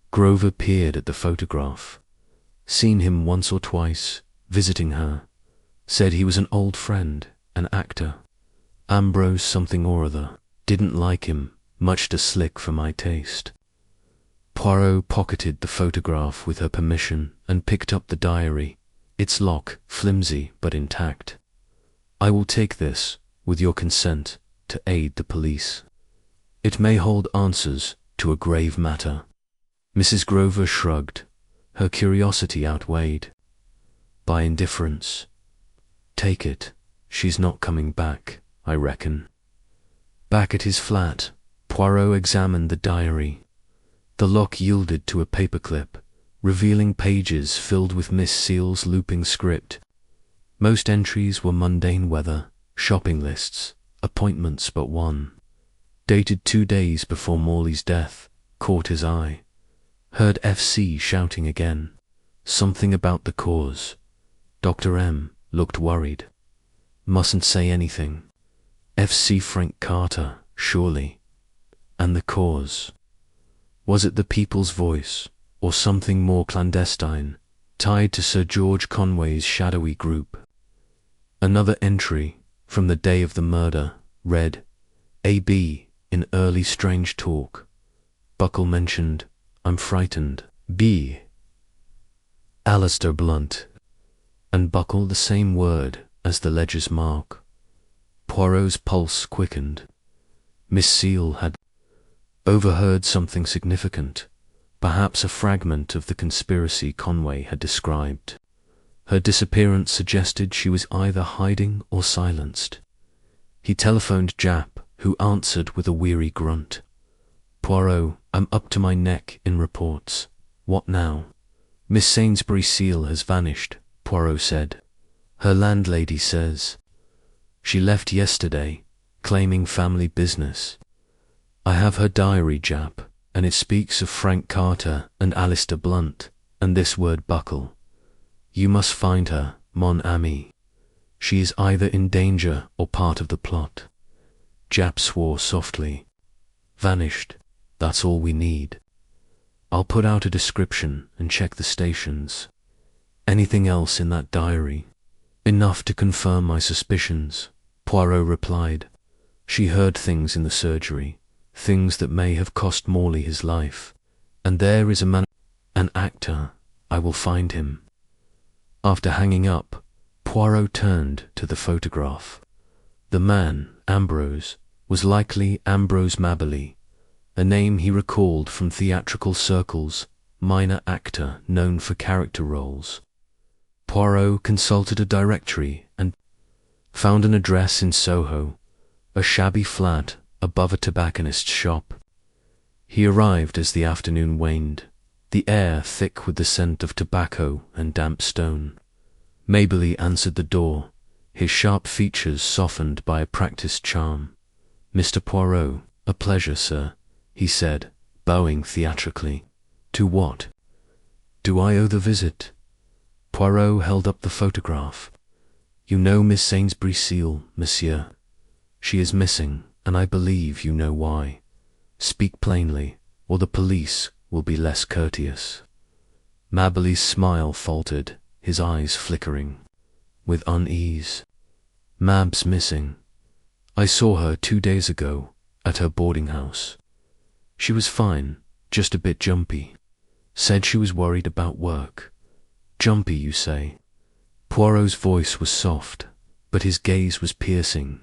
Speaker 1: Grover peered at the photograph. "Seen him once or twice, visiting her. Said he was an old friend, an actor. Ambrose something or other. Didn't like him, much too slick for my taste." Poirot pocketed the photograph with her permission and picked up the diary, its lock flimsy but intact. "I will take this, with your consent, to aid the police. It may hold answers to a grave matter." Mrs. Grover shrugged, her curiosity outweighed by indifference. "Take it. She's not coming back, I reckon." Back at his flat, Poirot examined the diary. The lock yielded to a paperclip, revealing pages filled with Miss Seal's looping script. Most entries were mundane weather, shopping lists, appointments but one, dated 2 days before Morley's death, caught his eye. Heard FC shouting again. Something about the cause. Dr. M looked worried. Mustn't say anything. FC Frank Carter, surely. And the cause. Was it the People's Voice, or something more clandestine, tied to Sir George Conway's shadowy group? Another entry, from the day of the murder, read, "A.B. in early strange talk. Buckle mentioned, I'm frightened. B. Alistair Blunt." And Buckle the same word as the ledger's mark. Poirot's pulse quickened. Miss Seal had overheard something significant, perhaps a fragment of the conspiracy Conway had described. Her disappearance suggested she was either hiding or silenced. He telephoned Jap, who answered with a weary grunt. "Poirot, I'm up to my neck in reports. What now?" "Miss Sainsbury Seal has vanished," Poirot said. "Her landlady says she left yesterday, claiming family business. I have her diary, Jap, and it speaks of Frank Carter and Alistair Blunt, and this word Buckle. You must find her, mon ami. She is either in danger or part of the plot." Jap swore softly. "Vanished. That's all we need. I'll put out a description and check the stations. Anything else in that diary?" "Enough to confirm my suspicions," Poirot replied. "She heard things in the surgery, things that may have cost Morley his life. And there is a man, an actor. I will find him." After hanging up, Poirot turned to the photograph. The man, Ambrose, was likely Ambrose Mabberley, a name he recalled from theatrical circles, minor actor known for character roles. Poirot consulted a directory and found an address in Soho, a shabby flat above a tobacconist's shop. He arrived as the afternoon waned, the air thick with the scent of tobacco and damp stone. Mabberley answered the door, his sharp features softened by a practiced charm. "Mr. Poirot," "A pleasure, sir," he said, bowing theatrically. "To what do I owe the visit?" Poirot held up the photograph. "You know Miss Sainsbury Seal, monsieur. She is missing, and I believe you know why. Speak plainly, or the police will be less courteous." Mabely's smile faltered, his eyes flickering with unease. "Mab's missing. I saw her 2 days ago at her boarding house. She was fine, just a bit jumpy. Said she was worried about work." "Jumpy, you say?" Poirot's voice was soft, but his gaze was piercing.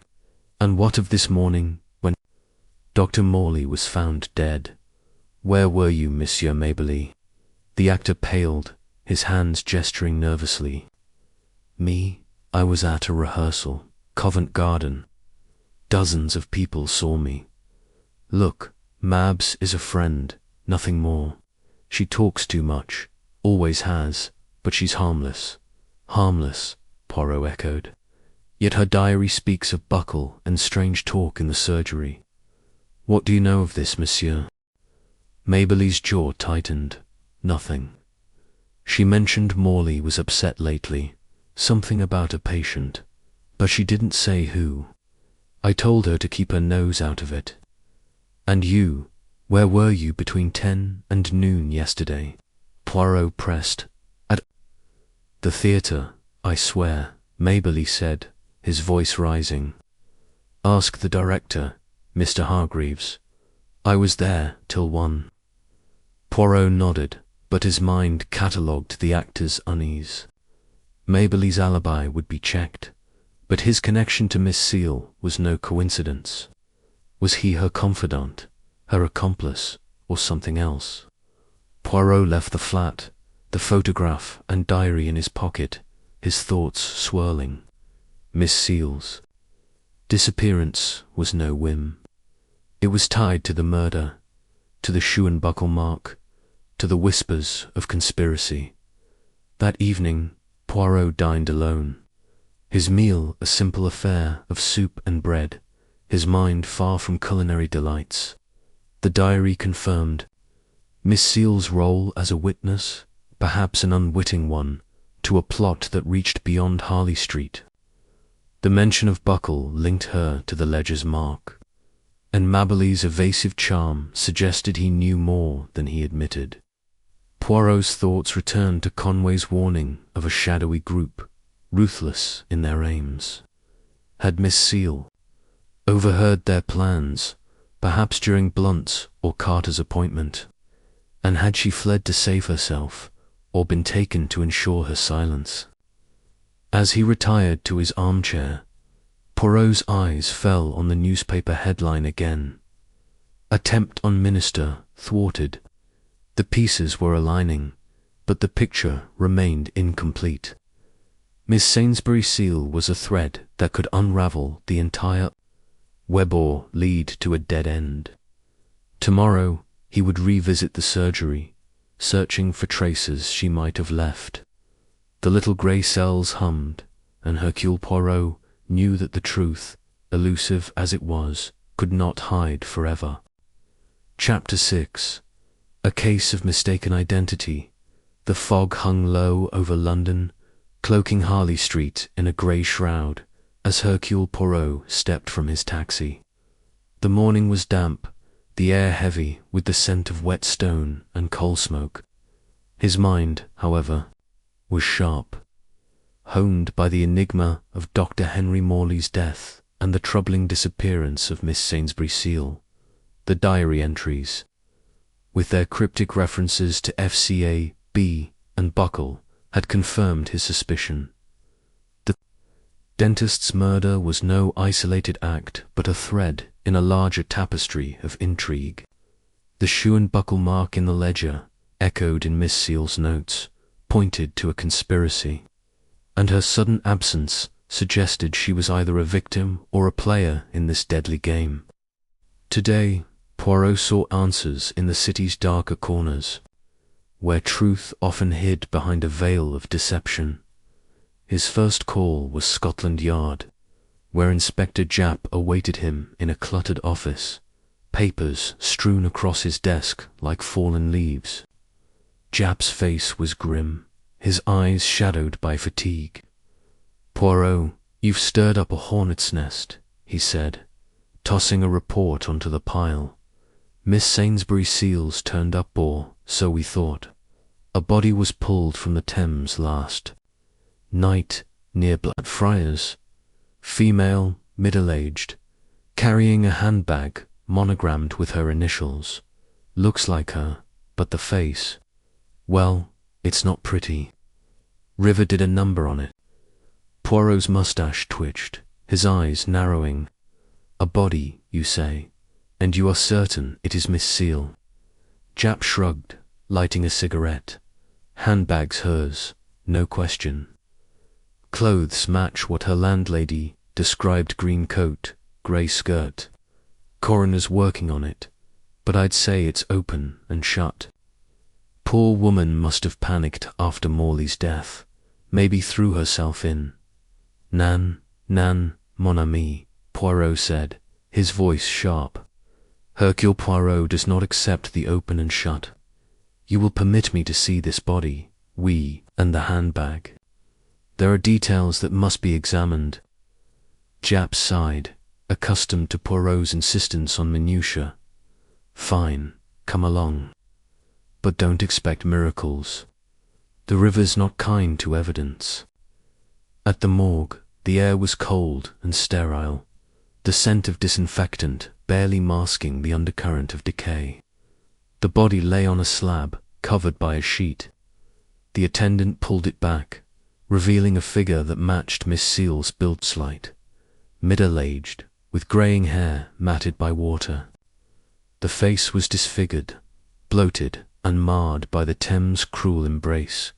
Speaker 1: "And what of this morning, when Dr. Morley was found dead? Where were you, Monsieur Mabely?" The actor paled, his hands gesturing nervously. "Me? I was at a rehearsal, Covent Garden. Dozens of people saw me. Look, Mabs is a friend, nothing more. She talks too much, always has, but she's harmless." "Harmless," Poirot echoed. "Yet her diary speaks of Buckle and strange talk in the surgery. What do you know of this, monsieur?" Mabely's jaw tightened. "Nothing. She mentioned Morley was upset lately, something about a patient, but she didn't say who. I told her to keep her nose out of it." "And you, where were you between 10 and noon yesterday?" Poirot pressed. "At the theatre, I swear," Mabely said, his voice rising. "Ask the director, Mr. Hargreaves. I was there till 1. Poirot nodded, but his mind catalogued the actor's unease. Mabely's alibi would be checked, but his connection to Miss Seal was no coincidence. Was he her confidant, her accomplice, or something else? Poirot left the flat, the photograph and diary in his pocket, his thoughts swirling. Miss Seal's disappearance was no whim. It was tied to the murder, to the shoe and buckle mark, to the whispers of conspiracy. That evening, Poirot dined alone. His meal a simple affair of soup and bread, his mind far from culinary delights. The diary confirmed Miss Seal's role as a witness, perhaps an unwitting one, to a plot that reached beyond Harley Street. The mention of Buckle linked her to the ledger's mark, and Mabely's evasive charm suggested he knew more than he admitted. Poirot's thoughts returned to Conway's warning of a shadowy group, ruthless in their aims. Had Miss Seal overheard their plans, perhaps during Blunt's or Carter's appointment, and had she fled to save herself, or been taken to ensure her silence? As he retired to his armchair, Poirot's eyes fell on the newspaper headline again. "Attempt on Minister thwarted." The pieces were aligning, but the picture remained incomplete. Miss Sainsbury Seal was a thread that could unravel the entire web or lead to a dead end. Tomorrow he would revisit the surgery, searching for traces she might have left. The little grey cells hummed, and Hercule Poirot knew that the truth, elusive as it was, could not hide forever. Chapter 6. A case of mistaken identity. The fog hung low over London, cloaking Harley Street in a grey shroud, as Hercule Poirot stepped from his taxi. The morning was damp, the air heavy with the scent of wet stone and coal smoke. His mind, however, was sharp, honed by the enigma of Dr. Henry Morley's death and the troubling disappearance of Miss Sainsbury Seal. The diary entries, with their cryptic references to FCA, B, and Buckle, had confirmed his suspicion. The dentist's murder was no isolated act, but a thread in a larger tapestry of intrigue. The shoe and buckle mark in the ledger, echoed in Miss Seal's notes, pointed to a conspiracy, and her sudden absence suggested she was either a victim or a player in this deadly game. Today, Poirot sought answers in the city's darker corners, where truth often hid behind a veil of deception. His first call was Scotland Yard, where Inspector Japp awaited him in a cluttered office, papers strewn across his desk like fallen leaves. Japp's face was grim, his eyes shadowed by fatigue. "Poirot, you've stirred up a hornet's nest," he said, tossing a report onto the pile. "Miss Sainsbury Seals turned up, or so we thought. A body was pulled from the Thames last night near Blackfriars. Female, middle-aged, carrying a handbag monogrammed with her initials. Looks like her, but the face, well, it's not pretty. River did a number on it." Poirot's mustache twitched, his eyes narrowing. "A body, you say, and you are certain it is Miss Seal?" Japp shrugged, lighting a cigarette. "Handbag's hers, no question. Clothes match what her landlady described: green coat, grey skirt. Coroner's working on it, but I'd say it's open and shut. Poor woman must have panicked after Morley's death, maybe threw herself in." Nan, mon ami," Poirot said, his voice sharp. "Hercule Poirot does not accept the open and shut. You will permit me to see this body, and the handbag. There are details that must be examined." Japp sighed, accustomed to Poirot's insistence on minutiae. "Fine, come along. But don't expect miracles. The river's not kind to evidence." At the morgue, the air was cold and sterile, the scent of disinfectant barely masking the undercurrent of decay. The body lay on a slab, covered by a sheet. The attendant pulled it back, revealing a figure that matched Miss Seal's build slight, middle-aged, with greying hair matted by water. The face was disfigured, bloated and marred by the Thames' cruel embrace,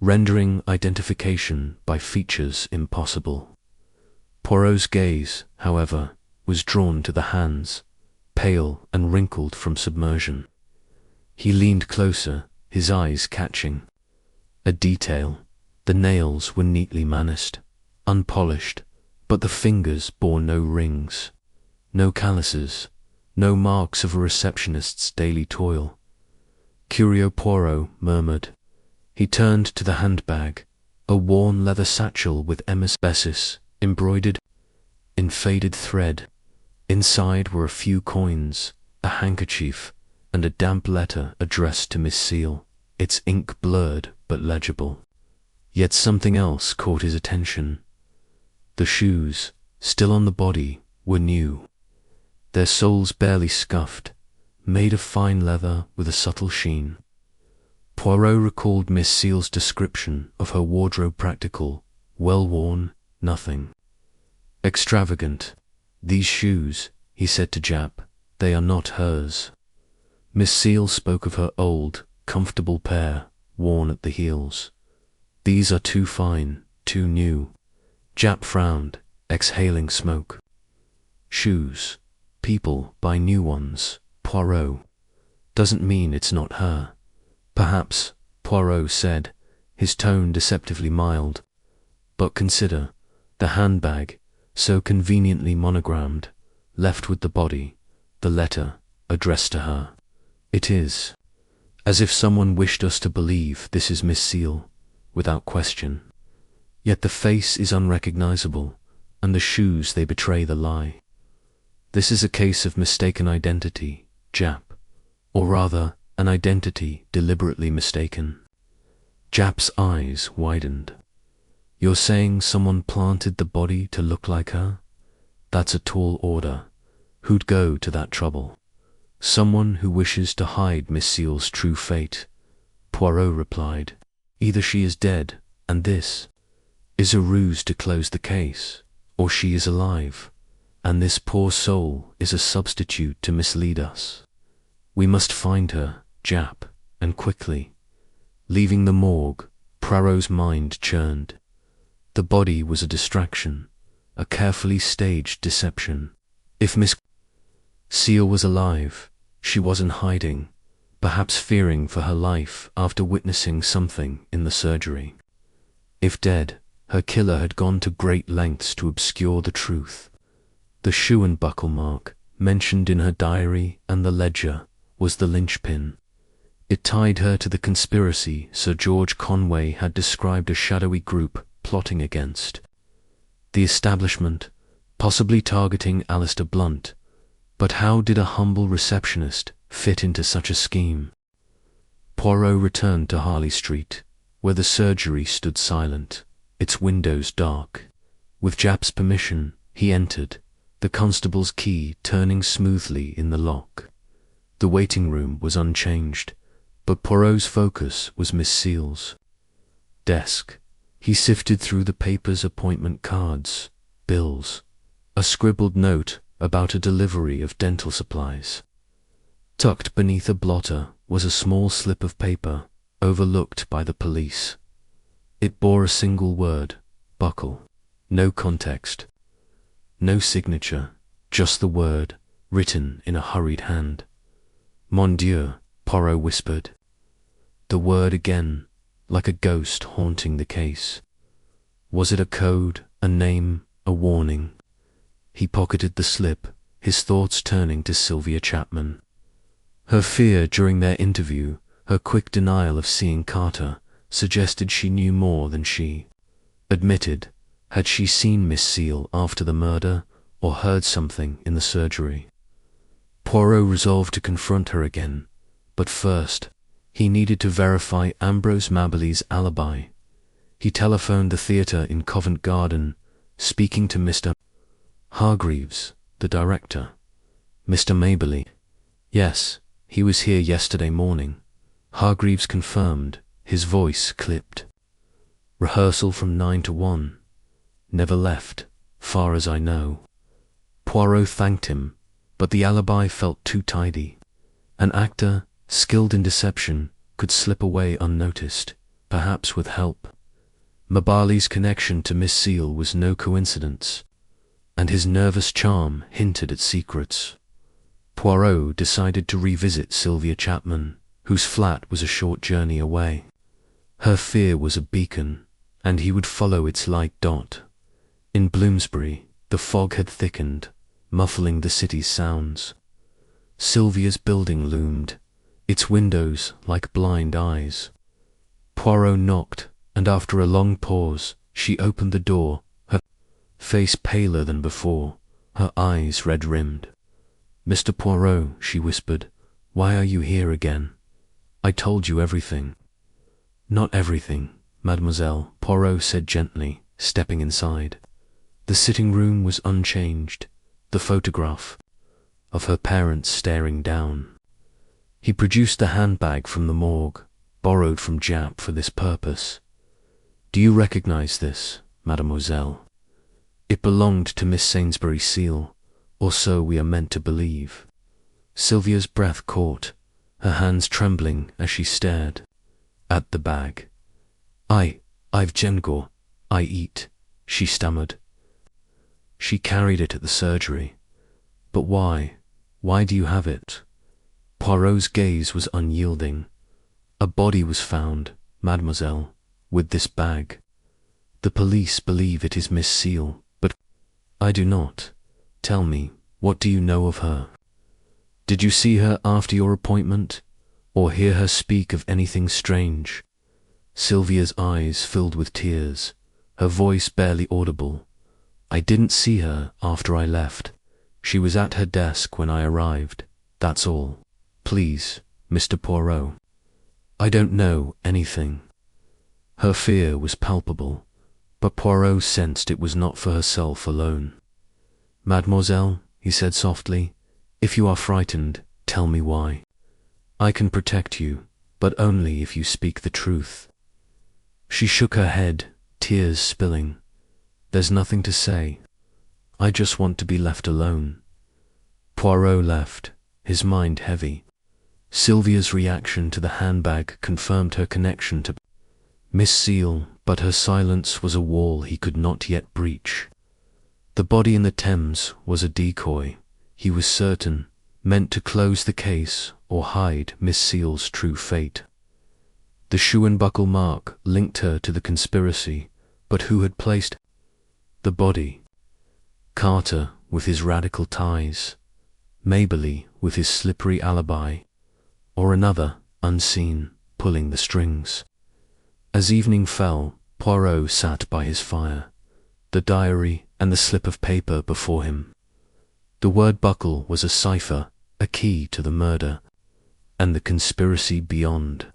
Speaker 1: rendering identification by features impossible. Poirot's gaze, however, was drawn to the hands, pale and wrinkled from submersion. He leaned closer, his eyes catching a detail. The nails were neatly menaced, unpolished, but the fingers bore no rings, no calluses, no marks of a receptionist's daily toil. "Curio," Poirot murmured. He turned to the handbag, a worn leather satchel with emis bessis embroidered in faded thread. Inside were a few coins, a handkerchief, and a damp letter addressed to Miss Seal, its ink blurred but legible. Yet something else caught his attention. The shoes, still on the body, were new, their soles barely scuffed, made of fine leather with a subtle sheen. Poirot recalled Miss Seal's description of her wardrobe: practical, well-worn, nothing extravagant. "These shoes," he said to Japp, "they are not hers." Miss Seal spoke of her old, comfortable pair, worn at the heels. "These are too fine, too new." Japp frowned, exhaling smoke. "Shoes. People buy new ones, Poirot. Doesn't mean it's not her." "Perhaps," Poirot said, his tone deceptively mild. "But consider, the handbag, so conveniently monogrammed, left with the body, the letter addressed to her. It is as if someone wished us to believe this is Miss Seal, without question. Yet the face is unrecognizable, and the shoes, they betray the lie. This is a case of mistaken identity, Japp, or rather, an identity deliberately mistaken." Japp's eyes widened. "You're saying someone planted the body to look like her? That's a tall order. Who'd go to that trouble?" "Someone who wishes to hide Miss Seal's true fate," Poirot replied. "Either she is dead, and this is a ruse to close the case, or she is alive, and this poor soul is a substitute to mislead us. We must find her, Japp, and quickly." Leaving the morgue, Poirot's mind churned. The body was a distraction, a carefully staged deception. If Miss Seal was alive, she was in hiding, perhaps fearing for her life after witnessing something in the surgery. If dead, her killer had gone to great lengths to obscure the truth. The shoe and buckle mark, mentioned in her diary and the ledger, was the linchpin. It tied her to the conspiracy Sir George Conway had described a shadowy group plotting against the establishment, possibly targeting Alistair Blunt. But how did a humble receptionist fit into such a scheme? Poirot returned to Harley Street, where the surgery stood silent, its windows dark. With Japp's permission, he entered, the constable's key turning smoothly in the lock. The waiting room was unchanged, but Poirot's focus was Miss Seal's desk. He sifted through the papers, appointment cards, bills, a scribbled note about a delivery of dental supplies. Tucked beneath a blotter was a small slip of paper, overlooked by the police. It bore a single word, buckle. No context, no signature, just the word, written in a hurried hand. Mon Dieu, Poirot whispered. The word again, like a ghost haunting the case. Was it a code, a name, a warning? He pocketed the slip, his thoughts turning to Sylvia Chapman. Her fear during their interview, her quick denial of seeing Carter, suggested she knew more than she admitted. Had she seen Miss Seal after the murder, or heard something in the surgery? Poirot resolved to confront her again, but first, he needed to verify Ambrose Mabberley's alibi. He telephoned the theatre in Covent Garden, speaking to Mr. Hargreaves, the director. Mr. Mabberley. Yes, he was here yesterday morning. Hargreaves confirmed, his voice clipped. Rehearsal from 9 to 1. Never left, far as I know. Poirot thanked him, but the alibi felt too tidy. An actor, skilled in deception, could slip away unnoticed, perhaps with help. Mabberley's connection to Miss Seal was no coincidence, and his nervous charm hinted at secrets. Poirot decided to revisit Sylvia Chapman, whose flat was a short journey away. Her fear was a beacon, and he would follow its light dot. In Bloomsbury, the fog had thickened, muffling the city's sounds. Sylvia's building loomed, its windows like blind eyes. Poirot knocked, and after a long pause, she opened the door, her face paler than before, her eyes red-rimmed. "Mr. Poirot," she whispered, "why are you here again? I told you everything." "Not everything, mademoiselle," Poirot said gently, stepping inside. The sitting room was unchanged, the photograph of her parents staring down. He produced the handbag from the morgue, borrowed from Japp for this purpose. "Do you recognize this, mademoiselle? It belonged to Miss Sainsbury Seal, or so we are meant to believe." Sylvia's breath caught, her hands trembling as she stared at the bag. I've Gengor, I eat," she stammered. She carried it at the surgery. "But why? Why do you have it?" Poirot's gaze was unyielding. "A body was found, mademoiselle, with this bag. The police believe it is Miss Seal, but I do not. Tell me, what do you know of her? Did you see her after your appointment, or hear her speak of anything strange?" Sylvia's eyes filled with tears, her voice barely audible. "I didn't see her after I left. She was at her desk when I arrived, that's all. Please, Mr. Poirot. I don't know anything." Her fear was palpable, but Poirot sensed it was not for herself alone. "Mademoiselle," he said softly, "if you are frightened, tell me why. I can protect you, but only if you speak the truth." She shook her head, tears spilling. "There's nothing to say. I just want to be left alone." Poirot left, his mind heavy. Sylvia's reaction to the handbag confirmed her connection to Miss Seal, but her silence was a wall he could not yet breach. The body in the Thames was a decoy, he was certain, meant to close the case or hide Miss Seal's true fate. The shoe and buckle mark linked her to the conspiracy, but who had placed the body? Carter, with his radical ties. Maberly with his slippery alibi, or another, unseen, pulling the strings. As evening fell, Poirot sat by his fire, the diary and the slip of paper before him. The word buckle was a cipher, a key to the murder, and the conspiracy beyond.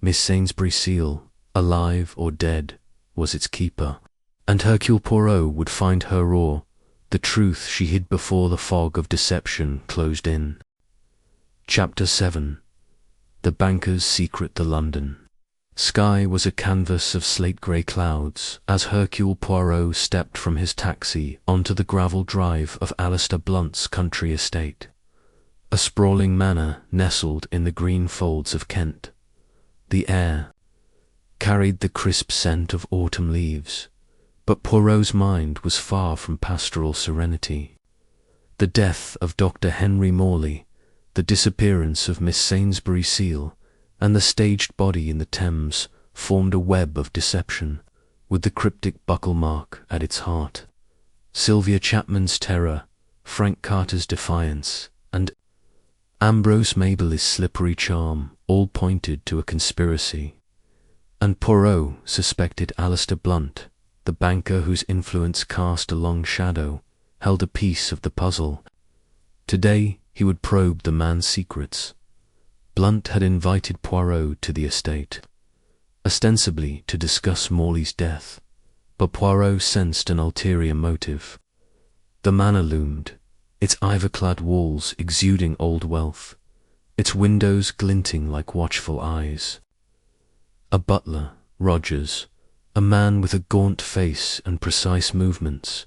Speaker 1: Miss Sainsbury's seal, alive or dead, was its keeper, and Hercule Poirot would find her or the truth she hid before the fog of deception closed in. Chapter 7. The Banker's Secret to London. Sky was a canvas of slate-grey clouds as Hercule Poirot stepped from his taxi onto the gravel drive of Alistair Blunt's country estate, a sprawling manor nestled in the green folds of Kent. The air carried the crisp scent of autumn leaves, but Poirot's mind was far from pastoral serenity. The death of Dr. Henry Morley, the disappearance of Miss Sainsbury's seal, and the staged body in the Thames formed a web of deception, with the cryptic buckle mark at its heart. Sylvia Chapman's terror, Frank Carter's defiance, and Ambrose Maberly's slippery charm all pointed to a conspiracy. And Poirot suspected Alistair Blunt, the banker whose influence cast a long shadow, held a piece of the puzzle. Today he would probe the man's secrets. Blunt had invited Poirot to the estate, ostensibly to discuss Morley's death, but Poirot sensed an ulterior motive. The manor loomed, its ivy-clad walls exuding old wealth, its windows glinting like watchful eyes. A butler, Rogers, a man with a gaunt face and precise movements,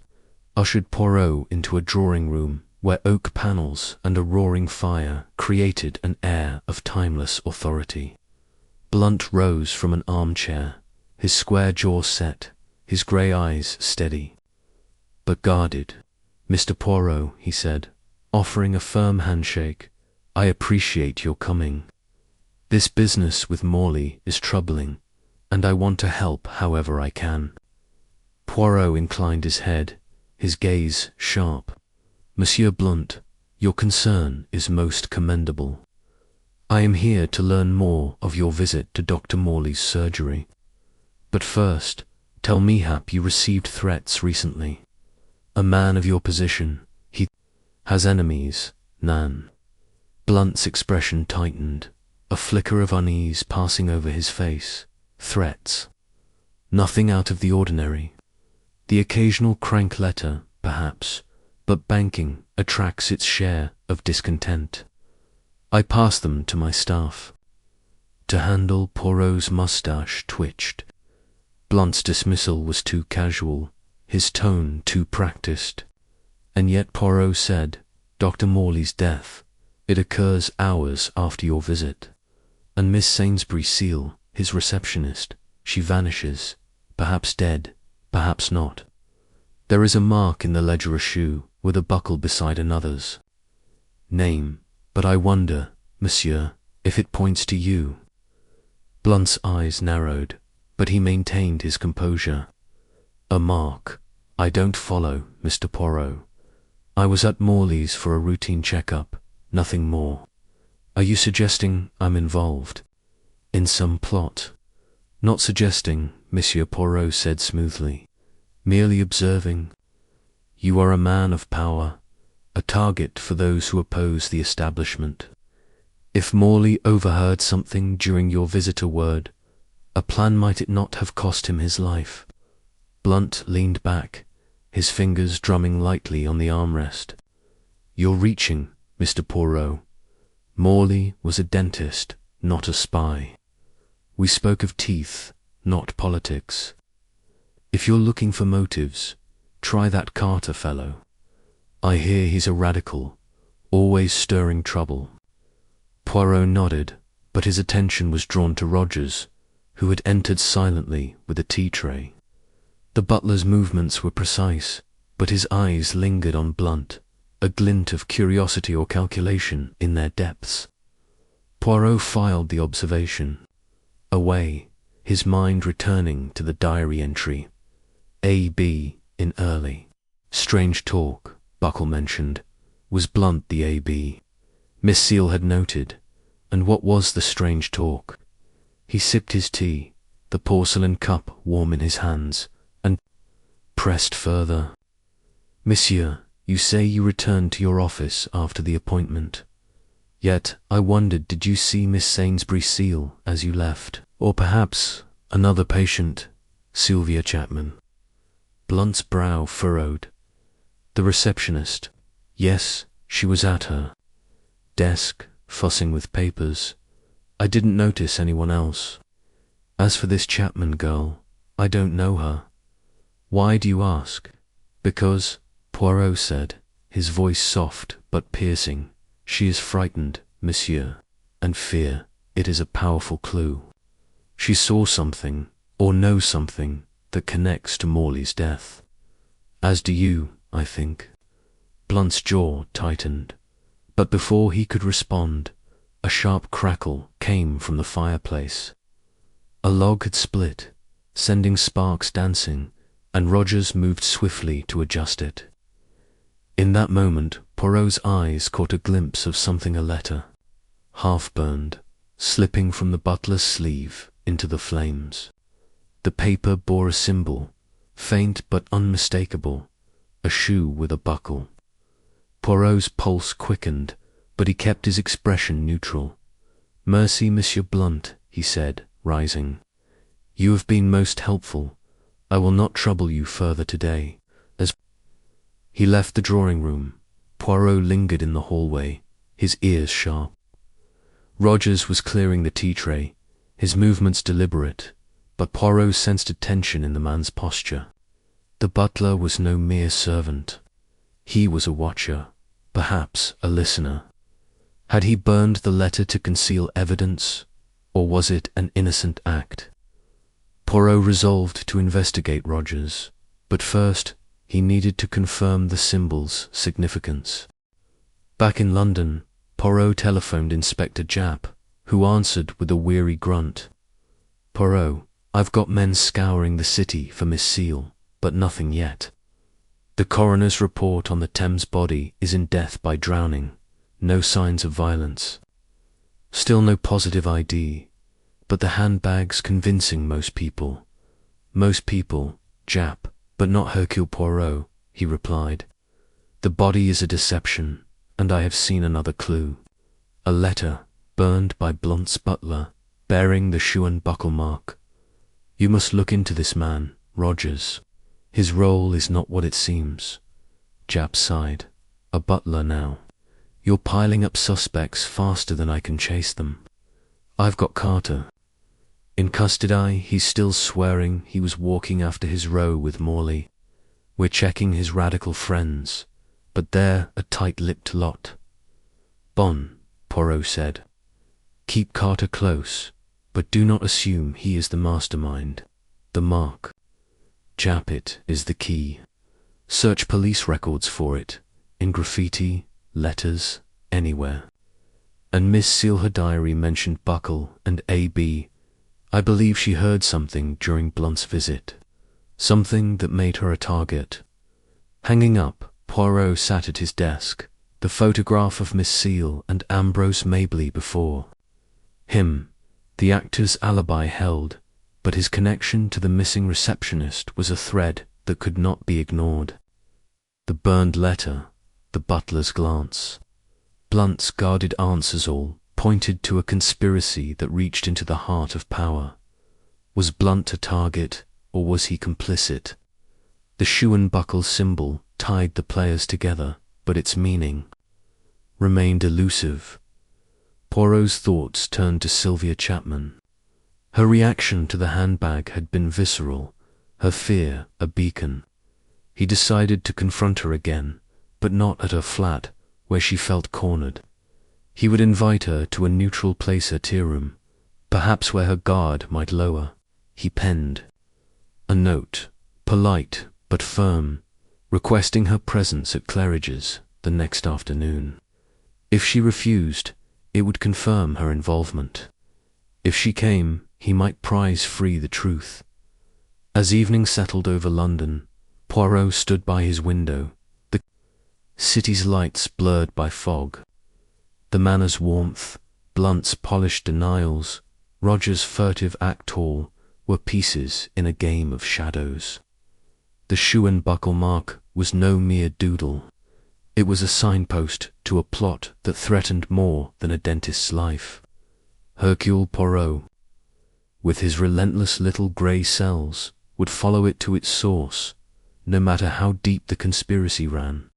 Speaker 1: ushered Poirot into a drawing-room where oak panels and a roaring fire created an air of timeless authority. Blunt rose from an armchair, his square jaw set, his grey eyes steady, but guarded. "Mr. Poirot," he said, offering a firm handshake, "I appreciate your coming. This business with Morley is troubling, and I want to help however I can." Poirot inclined his head, his gaze sharp. "Monsieur Blunt, your concern is most commendable. I am here to learn more of your visit to Dr. Morley's surgery. But first, tell me, hap you received threats recently? A man of your position, he has enemies, Nan." Blunt's expression tightened, a flicker of unease passing over his face. Threats? Nothing out of the ordinary. The occasional crank letter, perhaps, but banking attracts its share of discontent. I pass them to my staff to handle. Poirot's moustache twitched. Blunt's dismissal was too casual, his tone too practiced. And yet Poirot said, "Dr. Morley's death, it occurs hours after your visit. And Miss Sainsbury's seal, his receptionist, she vanishes, perhaps dead, perhaps not. There is a mark in the ledger, a shoe, with a buckle beside another's name, but I wonder, monsieur, if it points to you." Blunt's eyes narrowed, but he maintained his composure. "A mark? I don't follow, Mr. Poirot. I was at Morley's for a routine checkup, nothing more. Are you suggesting I'm involved in some plot?" "Not suggesting," Monsieur Poirot said smoothly, "merely observing. You are a man of power, a target for those who oppose the establishment. If Morley overheard something during your visit, a word, a plan, might it not have cost him his life?" Blunt leaned back, his fingers drumming lightly on the armrest. "You're reaching, Mr. Poirot. Morley was a dentist, not a spy. We spoke of teeth, not politics. If you're looking for motives, try that Carter fellow. I hear he's a radical, always stirring trouble." Poirot nodded, but his attention was drawn to Rogers, who had entered silently with a tea tray. The butler's movements were precise, but his eyes lingered on Blunt, a glint of curiosity or calculation in their depths. Poirot filed the observation away, his mind returning to the diary entry. A.B. in early. "Strange talk," Buckle mentioned, Was Blunt the AB? Miss Seal had noted. And what was the strange talk? He sipped his tea, the porcelain cup warm in his hands, and pressed further. Monsieur, you say you returned to your office after the appointment. Yet I wondered, did you see Miss Sainsbury Seal as you left? Or perhaps another patient, Sylvia Chapman? Blunt's brow furrowed. The receptionist. Yes, she was at her desk, fussing with papers. I didn't notice anyone else. As for this Chapman girl, I don't know her. Why do you ask? Because, Poirot said, his voice soft but piercing, she is frightened, monsieur, and fear, it is a powerful clue. She saw something, or knows something, that connects to Morley's death. As do you, I think. Blunt's jaw tightened, but before he could respond, a sharp crackle came from the fireplace. A log had split, sending sparks dancing, and Rogers moved swiftly to adjust it. In that moment, Poirot's eyes caught a glimpse of something, a letter, half-burned, slipping from the butler's sleeve into the flames. The paper bore a symbol, faint but unmistakable, a shoe with a buckle. Poirot's pulse quickened, but he kept his expression neutral. Merci, Monsieur Blunt, he said, rising. You have been most helpful. I will not trouble you further today. As he left the drawing-room, Poirot lingered in the hallway, his ears sharp. Rogers was clearing the tea-tray, his movements deliberate, but Poirot sensed a tension in the man's posture. The butler was no mere servant. He was a watcher, perhaps a listener. Had he burned the letter to conceal evidence, or was it an innocent act? Poirot resolved to investigate Rogers, but first he needed to confirm the symbol's significance. Back in London, Poirot telephoned Inspector Japp, who answered with a weary grunt. Poirot, I've got men scouring the city for Miss Seal, but nothing yet. The coroner's report on the Thames body is in death by drowning, no signs of violence. Still no positive ID, but the handbag's convincing most people. Most people, Japp, but not Hercule Poirot, he replied. The body is a deception, and I have seen another clue. A letter, burned by Blunt's butler, bearing the shoe and buckle mark. You must look into this man, Rogers. His role is not what it seems. Japp sighed. A butler now. You're piling up suspects faster than I can chase them. I've got Carter. In custody, he's still swearing he was walking after his row with Morley. We're checking his radical friends, but they're a tight-lipped lot. Bon, Poirot said. Keep Carter close, but do not assume he is the mastermind. The mark. Japp, it is the key. Search police records for it, in graffiti, letters, anywhere. And Miss Seal, her diary mentioned Buckle and A.B. I believe she heard something during Blunt's visit, something that made her a target. Hanging up, Poirot sat at his desk, the photograph of Miss Seal and Ambrose Mabley before him. The actor's alibi held, but his connection to the missing receptionist was a thread that could not be ignored. The burned letter, the butler's glance, Blunt's guarded answers all pointed to a conspiracy that reached into the heart of power. Was Blunt a target, or was he complicit? The shoe and buckle symbol tied the players together, but its meaning remained elusive. Poirot's thoughts turned to Sylvia Chapman. Her reaction to the handbag had been visceral, her fear a beacon. He decided to confront her again, but not at her flat, where she felt cornered. He would invite her to a neutral place, her tea room, perhaps where her guard might lower. He penned a note, polite but firm, requesting her presence at Claridge's the next afternoon. If she refused, it would confirm her involvement. If she came, he might prize free the truth. As evening settled over London, Poirot stood by his window, the city's lights blurred by fog. The manor's warmth, Blunt's polished denials, Roger's furtive act all, were pieces in a game of shadows. The shoe and buckle mark was no mere doodle. It was a signpost to a plot that threatened more than a dentist's life. Hercule Poirot, with his relentless little grey cells, would follow it to its source, no matter how deep the conspiracy ran.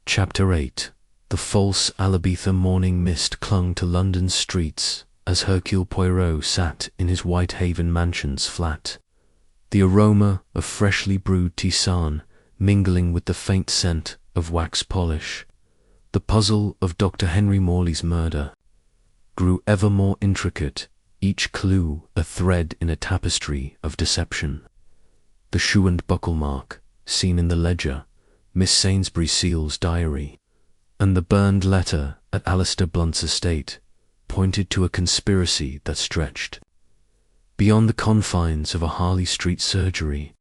Speaker 1: Chapter 8. The false Alabitha morning mist clung to London's streets as Hercule Poirot sat in his Whitehaven mansion's flat, the aroma of freshly brewed tisane mingling with the faint scent of wax polish. The puzzle of Dr. Henry Morley's murder grew ever more intricate, each clue a thread in a tapestry of deception. The shoe and buckle mark, seen in the ledger, Miss Sainsbury Seal's diary, and the burned letter at Alistair Blunt's estate pointed to a conspiracy that stretched beyond the confines of a Harley Street surgery.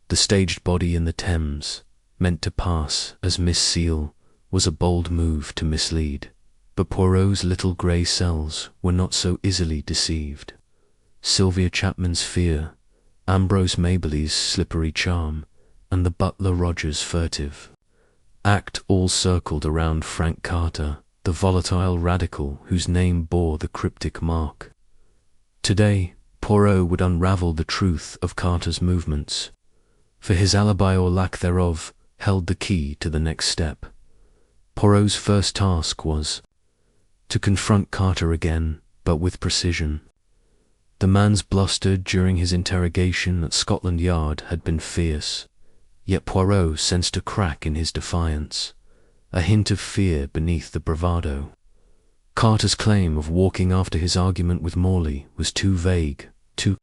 Speaker 1: The staged body in the Thames, meant to pass as Miss Seal, was a bold move to mislead, but Poirot's little grey cells were not so easily deceived. Sylvia Chapman's fear, Ambrose Mabley's slippery charm, and the butler Roger's furtive act all circled around Frank Carter, the volatile radical whose name bore the cryptic mark. Today, Poirot would unravel the truth of Carter's movements, for his alibi or lack thereof held the key to the next step. Poirot's first task was to confront Carter again, but with precision. The man's bluster during his interrogation at Scotland Yard had been fierce, yet Poirot sensed a crack in his defiance, a hint of fear beneath the bravado. Carter's claim of walking after his argument with Morley was too vague, too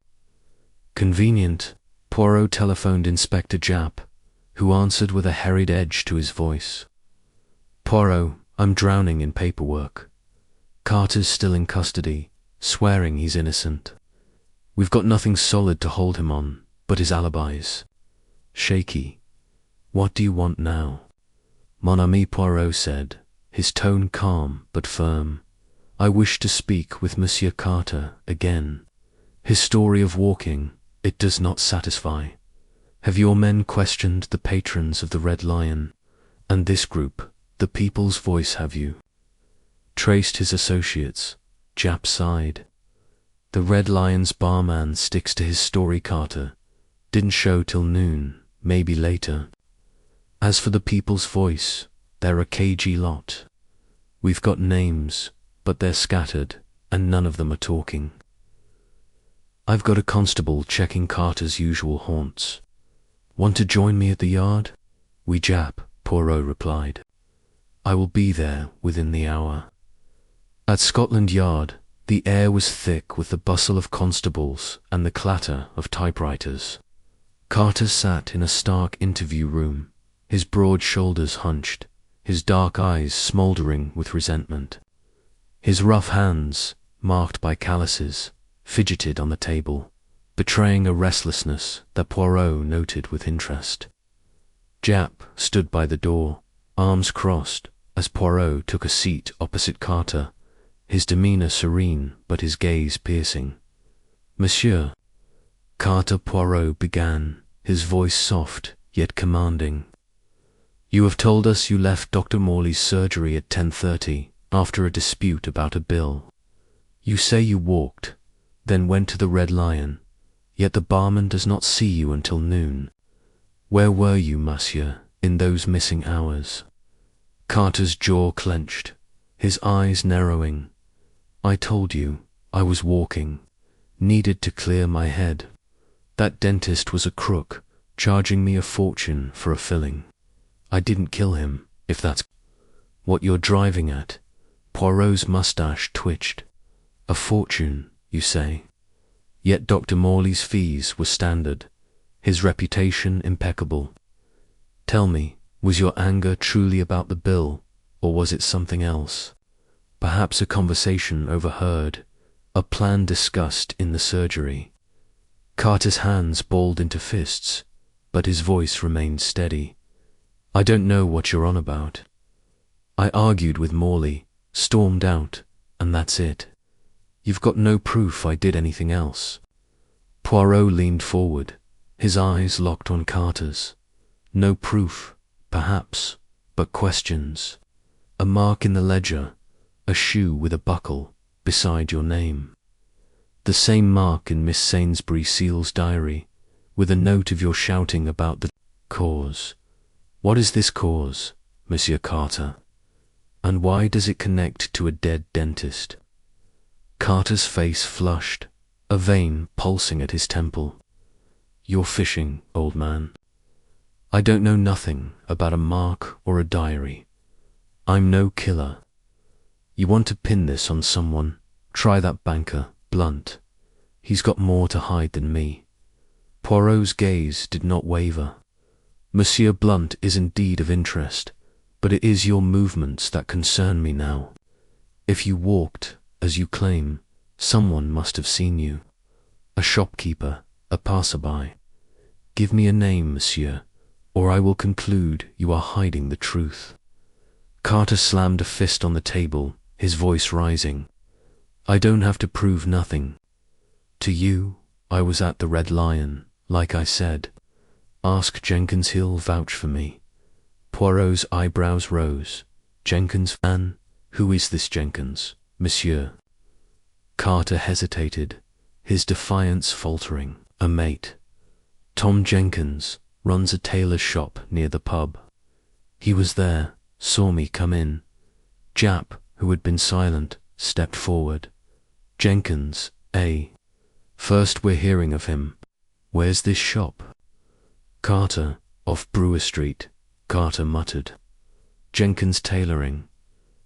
Speaker 1: convenient. Poirot telephoned Inspector Japp, who answered with a harried edge to his voice. "Poirot, I'm drowning in paperwork. Carter's still in custody, swearing he's innocent. We've got nothing solid to hold him on, but his alibis. Shaky. What do you want now?" "Mon ami," Poirot said, his tone calm but firm. "I wish to speak with Monsieur Carter again. His story of walking, it does not satisfy. Have your men questioned the patrons of the Red Lion, and this group, the People's Voice, have you traced his associates?" Japp sighed. "The Red Lion's barman sticks to his story, Carter. Didn't show till noon, maybe later. As for the People's Voice, they're a cagey lot. We've got names, but they're scattered, and none of them are talking. I've got a constable checking Carter's usual haunts. Want to join me at the yard?" "Oui, Japp," Poirot replied. "I will be there within the hour." At Scotland Yard, the air was thick with the bustle of constables and the clatter of typewriters. Carter sat in a stark interview room, his broad shoulders hunched, his dark eyes smouldering with resentment. His rough hands, marked by calluses, fidgeted on the table, betraying a restlessness that Poirot noted with interest. Japp stood by the door, arms crossed, as Poirot took a seat opposite Carter, his demeanour serene but his gaze piercing. "Monsieur," Carter Poirot began, his voice soft yet commanding, "you have told us you left Dr. Morley's surgery at 10:30 after a dispute about a bill. You say you walked, then went to the Red Lion, yet the barman does not see you until noon. Where were you, monsieur, in those missing hours?" Carter's jaw clenched, his eyes narrowing. "I told you, I was walking. Needed to clear my head. That dentist was a crook, charging me a fortune for a filling. I didn't kill him, if that's what you're driving at." Poirot's moustache twitched. "A fortune, you say? Yet Dr. Morley's fees were standard, his reputation impeccable. Tell me, was your anger truly about the bill, or was it something else? Perhaps a conversation overheard, a plan discussed in the surgery." Carter's hands balled into fists, but his voice remained steady. I don't know what you're on about. I argued with Morley, stormed out, and that's it. You've got no proof I did anything else. Poirot leaned forward, his eyes locked on Carter's. No proof, perhaps, but questions. A mark in the ledger, a shoe with a buckle beside your name. The same mark in Miss Sainsbury Seal's diary, with a note of your shouting about the cause. What is this cause, Monsieur Carter? And why does it connect to a dead dentist? Carter's face flushed, a vein pulsing at his temple. You're fishing, old man. I don't know nothing about a mark or a diary. I'm no killer. You want to pin this on someone? Try that banker, Blunt. He's got more to hide than me. Poirot's gaze did not waver. Monsieur Blunt is indeed of interest, but it is your movements that concern me now. If you walked, as you claim, someone must have seen you. A shopkeeper, a passerby. Give me a name, monsieur, or I will conclude you are hiding the truth. Carter slammed a fist on the table, his voice rising. I don't have to prove nothing. To you, I was at the Red Lion, like I said. Ask Jenkins, he'll vouch for me. Poirot's eyebrows rose. Jenkins, and who is this Jenkins, monsieur? Carter hesitated, his defiance faltering. A mate. Tom Jenkins runs a tailor's shop near the pub. He was there, saw me come in. Jap, who had been silent, stepped forward. Jenkins, eh? First we're hearing of him. Where's this shop? Carter, off Brewer Street, Carter muttered. Jenkins tailoring.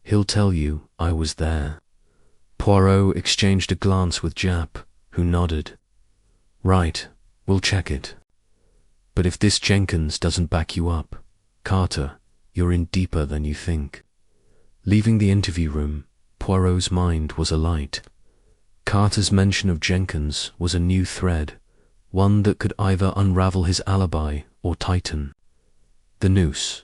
Speaker 1: He'll tell you I was there. Poirot exchanged a glance with Jap, who nodded. Right, we'll check it. But if this Jenkins doesn't back you up, Carter, you're in deeper than you think. Leaving the interview room, Poirot's mind was alight. Carter's mention of Jenkins was a new thread, one that could either unravel his alibi or tighten. The noose.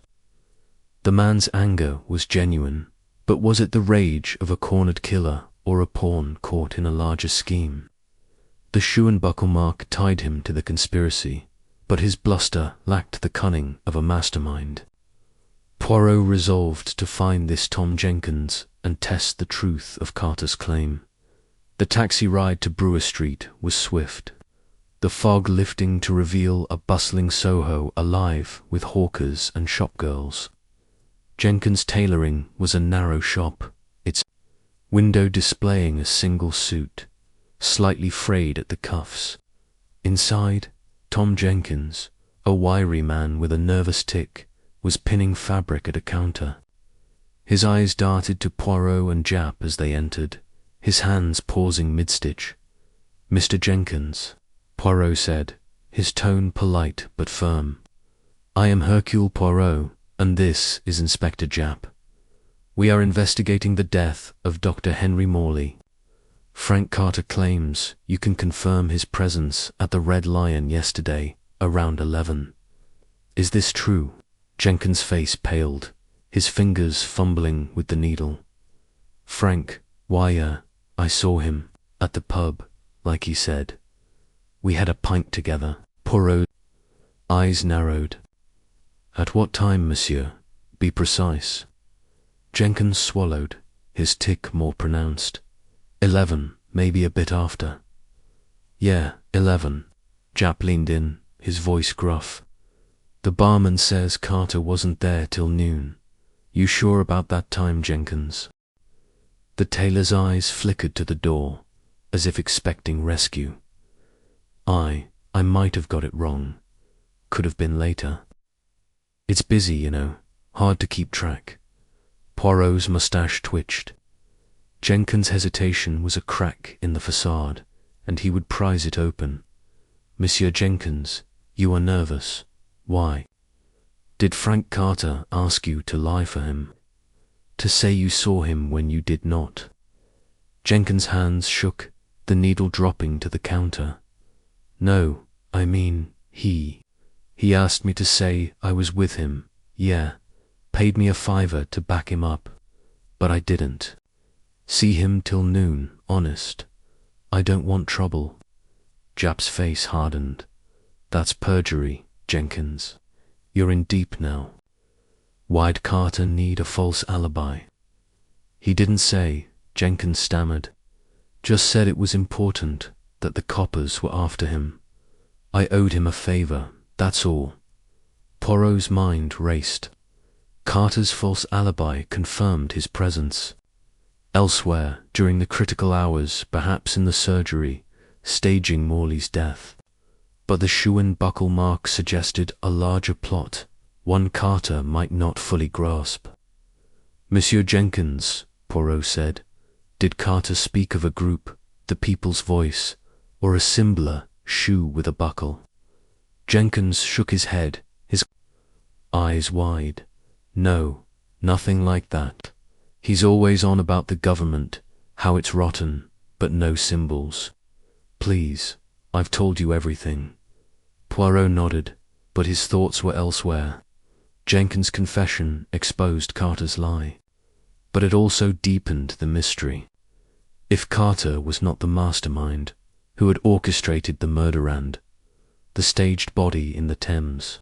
Speaker 1: The man's anger was genuine, but was it the rage of a cornered killer or a pawn caught in a larger scheme? The shoe and buckle mark tied him to the conspiracy, but his bluster lacked the cunning of a mastermind. Poirot resolved to find this Tom Jenkins and test the truth of Carter's claim. The taxi ride to Brewer Street was swift, the fog lifting to reveal a bustling Soho alive with hawkers and shopgirls. Jenkins' tailoring was a narrow shop, its window displaying a single suit, slightly frayed at the cuffs. Inside, Tom Jenkins, a wiry man with a nervous tic, was pinning fabric at a counter. His eyes darted to Poirot and Jap as they entered, his hands pausing mid-stitch. Mr. Jenkins, Poirot said, his tone polite but firm. I am Hercule Poirot, and this is Inspector Jap. We are investigating the death of Dr. Henry Morley. Frank Carter claims you can confirm his presence at the Red Lion yesterday, around 11. Is this true? Jenkins' face paled, his fingers fumbling with the needle. Frank, why, I saw him, at the pub, like he said. We had a pint together. Poirot's eyes narrowed. At what time, monsieur? Be precise. Jenkins swallowed, his tic more pronounced. 11, maybe a bit after. Yeah, 11. Jap leaned in, his voice gruff. The barman says Carter wasn't there till noon. You sure about that time, Jenkins? The tailor's eyes flickered to the door, as if expecting rescue. I might have got it wrong. Could have been later. It's busy, you know, hard to keep track. Poirot's moustache twitched. Jenkins' hesitation was a crack in the facade, and he would prise it open. Monsieur Jenkins, you are nervous. Why? Did Frank Carter ask you to lie for him? To say you saw him when you did not? Jenkins' hands shook, the needle dropping to the counter. No, I mean, he asked me to say I was with him, Yeah, paid me a fiver to back him up, but I didn't. See him till noon, honest. I don't want trouble. Jap's face hardened. That's perjury, Jenkins. You're in deep now. Why'd Carter need a false alibi? He didn't say, Jenkins stammered. Just said it was important that the coppers were after him. I owed him a favor, that's all. Poirot's mind raced. Carter's false alibi confirmed his presence. Elsewhere, during the critical hours, perhaps in the surgery, staging Morley's death. But the shoe and buckle mark suggested a larger plot, one Carter might not fully grasp. Monsieur Jenkins, Poirot said, did Carter speak of a group, the people's voice, or a similar shoe with a buckle? Jenkins shook his head, his eyes wide. No, nothing like that. He's always on about the government, how it's rotten, but no symbols. Please, I've told you everything. Poirot nodded, but his thoughts were elsewhere. Jenkins' confession exposed Carter's lie, but it also deepened the mystery. If Carter was not the mastermind who had orchestrated the murder and the staged body in the Thames,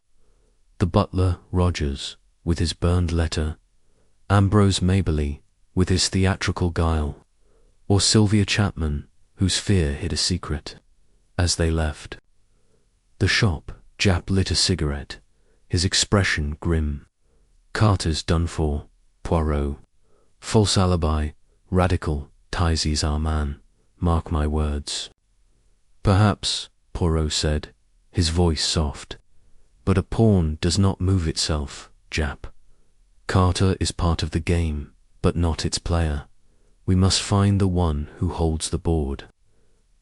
Speaker 1: the butler Rogers with his burned letter, Ambrose Maberly with his theatrical guile, or Sylvia Chapman whose fear hid a secret. As they left the shop, Jap lit a cigarette, his expression grim. Carter's done for, Poirot. False alibi, radical, Tizey's our man, mark my words. Perhaps, Poirot said, his voice soft. But a pawn does not move itself, Jap. Carter is part of the game, but not its player. We must find the one who holds the board.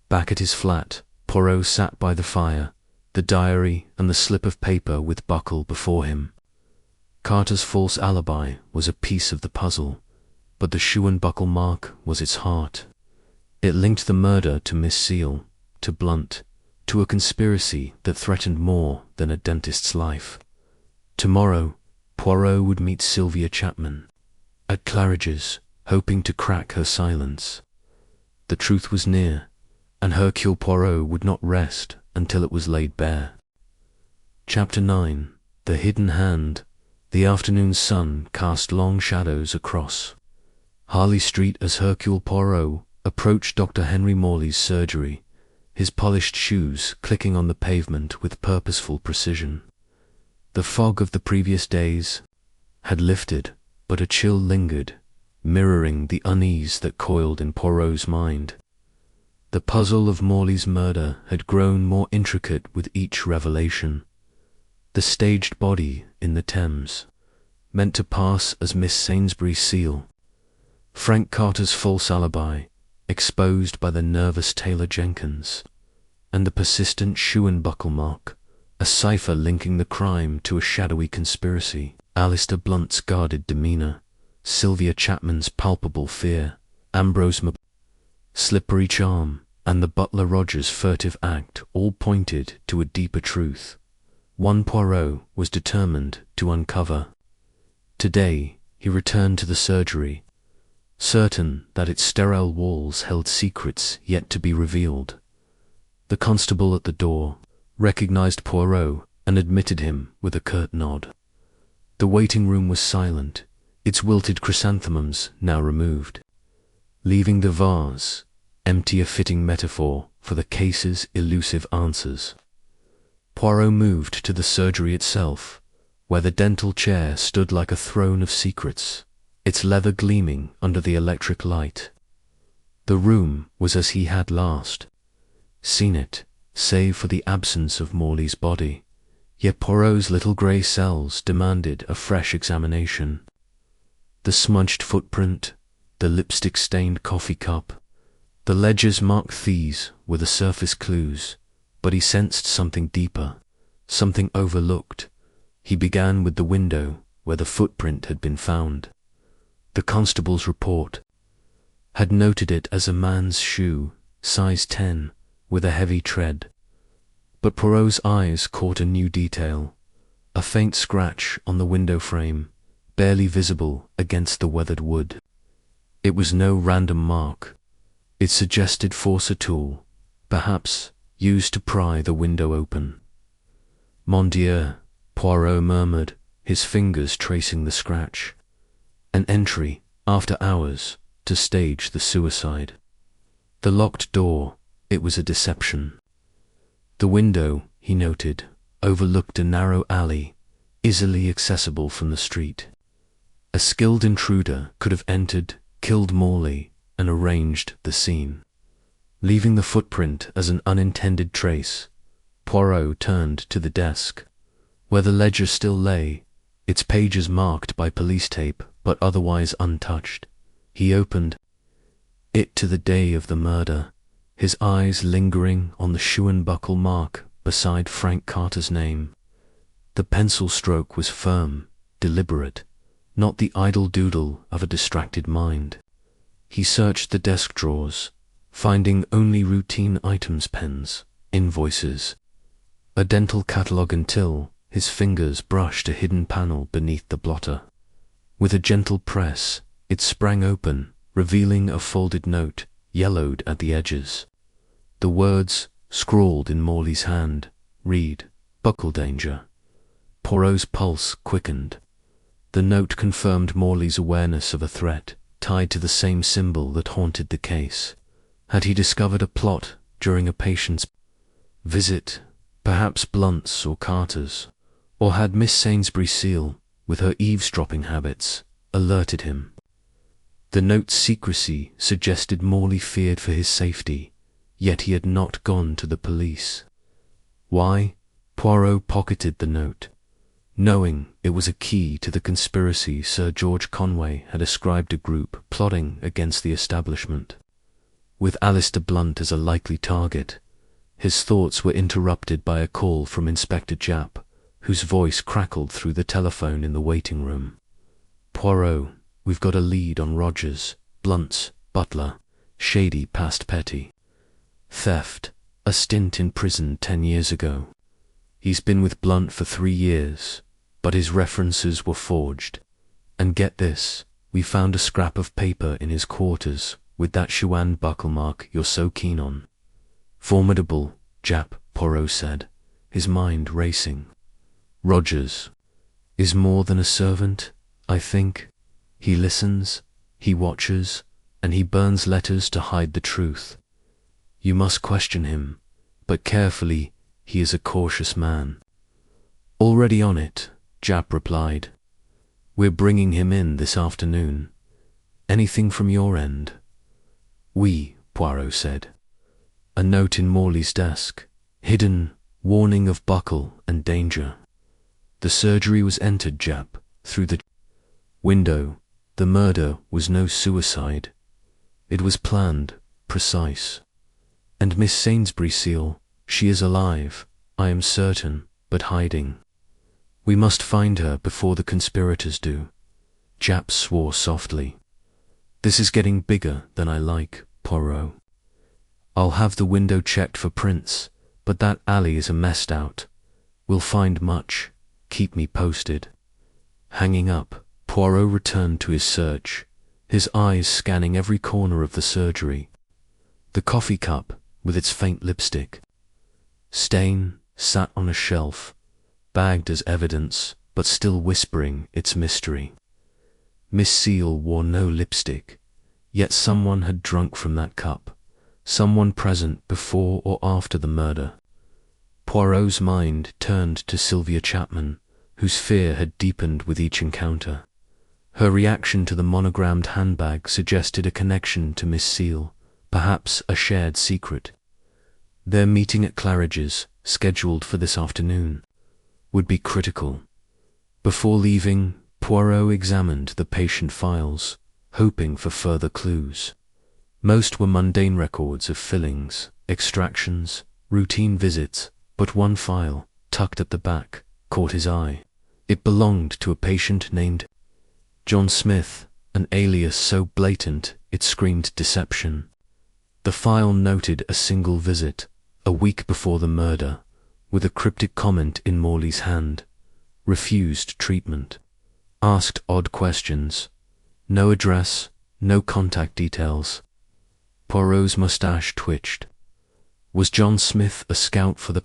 Speaker 1: Back at his flat, Poirot sat by the fire, the diary and the slip of paper with Buckle before him. Carter's false alibi was a piece of the puzzle, but the shoe and buckle mark was its heart. It linked the murder to Miss Seal, to Blunt, to a conspiracy that threatened more than a dentist's life. Tomorrow, Poirot would meet Sylvia Chapman at Claridge's, hoping to crack her silence. The truth was near, and Hercule Poirot would not rest until it was laid bare. Chapter 9. The Hidden Hand. The afternoon sun cast long shadows across Harley Street as Hercule Poirot approached Dr. Henry Morley's surgery, his polished shoes clicking on the pavement with purposeful precision. The fog of the previous days had lifted, but a chill lingered, mirroring the unease that coiled in Poirot's mind. The puzzle of Morley's murder had grown more intricate with each revelation. The staged body in the Thames, meant to pass as Miss Sainsbury's Seal. Frank Carter's false alibi, exposed by the nervous Taylor Jenkins. And the persistent shoe and buckle mark, a cipher linking the crime to a shadowy conspiracy. Alistair Blunt's guarded demeanour, Sylvia Chapman's palpable fear, Ambrose Maberly's slippery charm, and the butler Rogers' furtive act all pointed to a deeper truth, one Poirot was determined to uncover. Today he returned to the surgery, certain that its sterile walls held secrets yet to be revealed. The constable at the door recognized Poirot and admitted him with a curt nod. The waiting room was silent, its wilted chrysanthemums now removed, leaving the vase empty, a fitting metaphor for the case's elusive answers. Poirot moved to the surgery itself, where the dental chair stood like a throne of secrets, its leather gleaming under the electric light. The room was as he had last seen it, save for the absence of Morley's body, yet Poirot's little grey cells demanded a fresh examination. The smudged footprint, the lipstick-stained coffee cup, the ledgers marked these were the surface clues, but he sensed something deeper, something overlooked. He began with the window where the footprint had been found. The constable's report had noted it as a man's shoe, size 10, with a heavy tread. But Poirot's eyes caught a new detail, a faint scratch on the window frame, barely visible against the weathered wood. It was no random mark. It suggested force a tool, perhaps used to pry the window open. Mon Dieu, Poirot murmured, his fingers tracing the scratch. An entry, after hours, to stage the suicide. The locked door, it was a deception. The window, he noted, overlooked a narrow alley, easily accessible from the street. A skilled intruder could have entered, killed Morley, and arranged the scene. Leaving the footprint as an unintended trace, Poirot turned to the desk, where the ledger still lay, its pages marked by police tape but otherwise untouched. He opened it to the day of the murder, his eyes lingering on the shoe and buckle mark beside Frank Carter's name. The pencil stroke was firm, deliberate, not the idle doodle of a distracted mind. He searched the desk drawers, finding only routine items: pens, invoices, a dental catalogue, until his fingers brushed a hidden panel beneath the blotter. With a gentle press, it sprang open, revealing a folded note, yellowed at the edges. The words, scrawled in Morley's hand, read, "Buckle danger." Poirot's pulse quickened. The note confirmed Morley's awareness of a threat, tied to the same symbol that haunted the case. Had he discovered a plot during a patient's visit, perhaps Blunt's or Carter's, or had Miss Sainsbury Seal, with her eavesdropping habits, alerted him? The note's secrecy suggested Morley feared for his safety, yet he had not gone to the police. Why? Poirot pocketed the note, knowing it was a key to the conspiracy Sir George Conway had ascribed a group plotting against the establishment. With Alistair Blunt as a likely target, his thoughts were interrupted by a call from Inspector Japp, whose voice crackled through the telephone in the waiting room. "Poirot, we've got a lead on Rogers, Blunt's butler, shady past petty. Theft, a stint in prison 10 years ago. He's been with Blunt for 3 years, but his references were forged. And get this, we found a scrap of paper in his quarters with that Chouan buckle mark you're so keen on." "Formidable," Japp, Poirot said, his mind racing. "Rogers is more than a servant, I think. He listens, he watches, and he burns letters to hide the truth. You must question him, but carefully. He is a cautious man." "Already on it," Japp replied. "We're bringing him in this afternoon. Anything from your end?" "Oui," Poirot said. A note in Morley's desk, hidden, warning of buckle and danger. The surgery was entered, Japp, through the window. The murder was no suicide. It was planned, precise. And Miss Sainsbury Seal, she is alive, I am certain, but hiding. We must find her before the conspirators do." Japp swore softly. "This is getting bigger than I like, Poirot. I'll have the window checked for prints, but that alley is a messed out. We'll find much. Keep me posted." Hanging up, Poirot returned to his search, his eyes scanning every corner of the surgery. The coffee cup, with its faint lipstick stain, sat on a shelf, bagged as evidence, but still whispering its mystery. Miss Seal wore no lipstick, yet someone had drunk from that cup, someone present before or after the murder. Poirot's mind turned to Sylvia Chapman, whose fear had deepened with each encounter. Her reaction to the monogrammed handbag suggested a connection to Miss Seal, perhaps a shared secret. Their meeting at Claridge's, scheduled for this afternoon, would be critical. Before leaving, Poirot examined the patient files, hoping for further clues. Most were mundane records of fillings, extractions, routine visits, but one file, tucked at the back, caught his eye. It belonged to a patient named John Smith, an alias so blatant it screamed deception. The file noted a single visit, a week before the murder, with a cryptic comment in Morley's hand: refused treatment, asked odd questions. No address, no contact details. Poirot's mustache twitched. Was John Smith a scout for the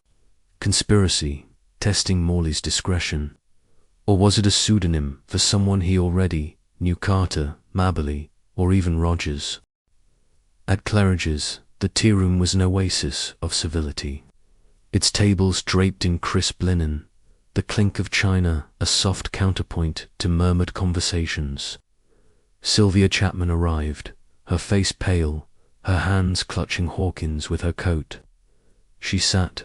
Speaker 1: conspiracy, testing Morley's discretion? Or was it a pseudonym for someone he already knew, Carter, Maberly, or even Rogers? At Claridge's, the tea-room was an oasis of civility. Its tables draped in crisp linen, the clink of china a soft counterpoint to murmured conversations. Sylvia Chapman arrived, her face pale, her hands clutching Hawkins with her coat. She sat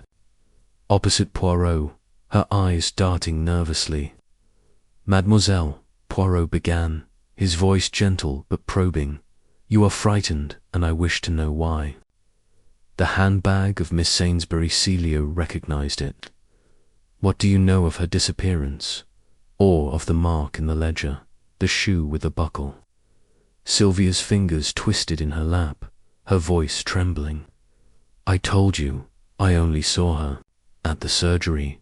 Speaker 1: opposite Poirot, her eyes darting nervously. "Mademoiselle," Poirot began, his voice gentle but probing, "you are frightened, and I wish to know why." The handbag of Miss Sainsbury Celio recognized it. "What do you know of her disappearance? Or of the mark in the ledger, the shoe with the buckle?" Sylvia's fingers twisted in her lap, her voice trembling. "I told you, I only saw her at the surgery.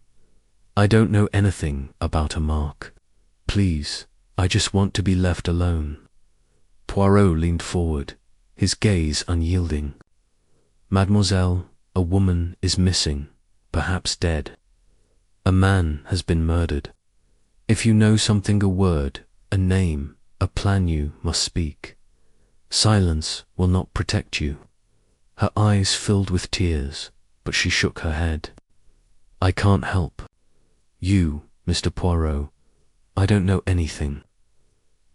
Speaker 1: I don't know anything about a mark. Please, I just want to be left alone." Poirot leaned forward, his gaze unyielding. "Mademoiselle, a woman is missing, perhaps dead. A man has been murdered. If you know something, a word, a name, a plan, you must speak. Silence will not protect you." Her eyes filled with tears, but she shook her head. "I can't help you, Mr. Poirot. I don't know anything."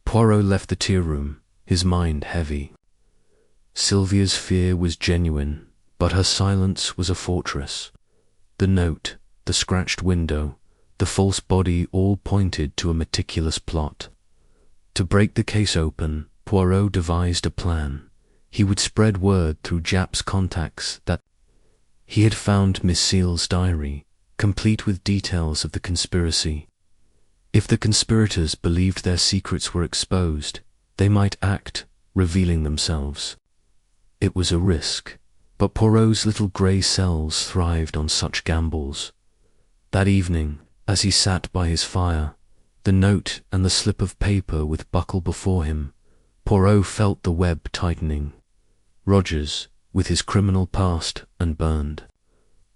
Speaker 1: Poirot left the tea-room, his mind heavy. Sylvia's fear was genuine, but her silence was a fortress. The note, the scratched window, the false body all pointed to a meticulous plot. To break the case open, Poirot devised a plan. He would spread word through Japp's contacts that he had found Miss Seal's diary, complete with details of the conspiracy. If the conspirators believed their secrets were exposed, they might act, revealing themselves. It was a risk, but Poirot's little grey cells thrived on such gambles. That evening, as he sat by his fire, the note and the slip of paper with buckle before him, Poirot felt the web tightening. Rogers, with his criminal past unburned.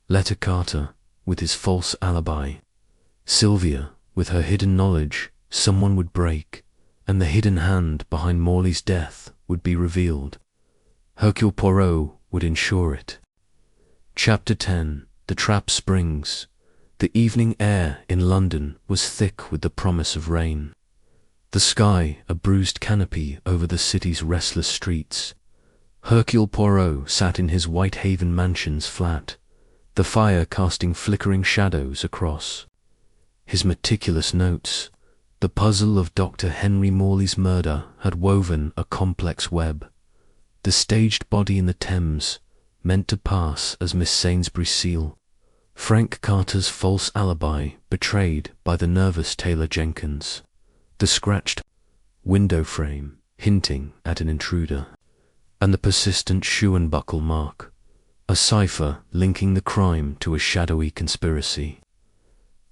Speaker 1: Letter Carter, with his false alibi. Sylvia, with her hidden knowledge someone would break, and the hidden hand behind Morley's death would be revealed. Hercule Poirot would ensure it. Chapter 10. The Trap Springs. The evening air in London was thick with the promise of rain. The sky a bruised canopy over the city's restless streets. Hercule Poirot sat in his Whitehaven mansion's flat, the fire casting flickering shadows across. His meticulous notes, the puzzle of Dr. Henry Morley's murder, had woven a complex web. The staged body in the Thames, meant to pass as Miss Sainsbury Seal. Frank Carter's false alibi, betrayed by the nervous Taylor Jenkins. The scratched window frame, hinting at an intruder. And the persistent shoe and buckle mark, a cipher linking the crime to a shadowy conspiracy.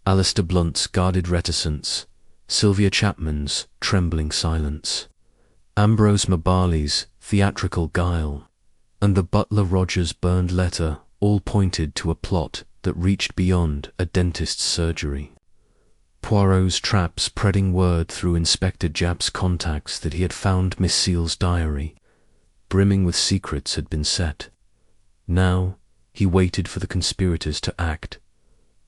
Speaker 1: Alistair Blunt's guarded reticence, Sylvia Chapman's trembling silence, Ambrose Mabarley's theatrical guile, and the butler Rogers' burned letter all pointed to a plot that reached beyond a dentist's surgery. Poirot's trap spreading word through Inspector Japp's contacts that he had found Miss Seal's diary, brimming with secrets, had been set. Now he waited for the conspirators to act.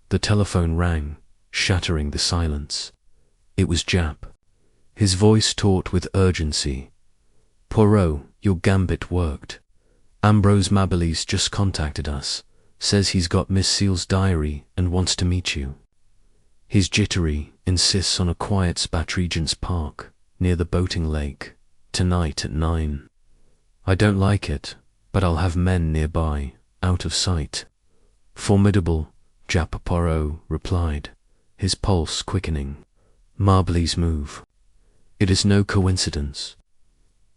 Speaker 1: The telephone rang, shattering the silence. It was Japp, his voice taut with urgency. "Poirot, your gambit worked. Ambrose Maberly's just contacted us, says he's got Miss Seal's diary and wants to meet you. He's jittery, insists on a quiet spot at Regent's Park, near the boating lake, tonight at 9. I don't like it, but I'll have men nearby, out of sight." "Formidable," Japp Poirot replied, his pulse quickening. "Maberly's move. It is no coincidence.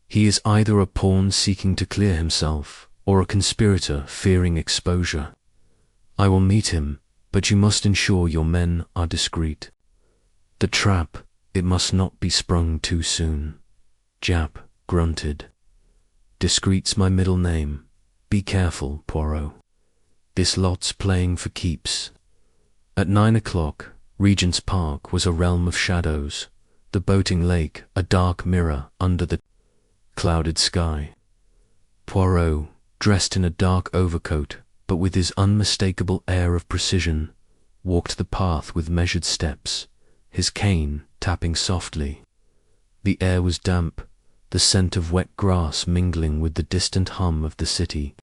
Speaker 1: He is either a pawn seeking to clear himself, or a conspirator fearing exposure. I will meet him, but you must ensure your men are discreet. The trap, it must not be sprung too soon. Jap grunted. Discreet's my middle name. Be careful, Poirot. This lot's playing for keeps. At 9 o'clock, Regent's Park was a realm of shadows, the boating lake a dark mirror under the clouded sky. Poirot, dressed in a dark overcoat, but with his unmistakable air of precision, walked the path with measured steps, his cane tapping softly. The air was damp, the scent of wet grass mingling with the distant hum of the city.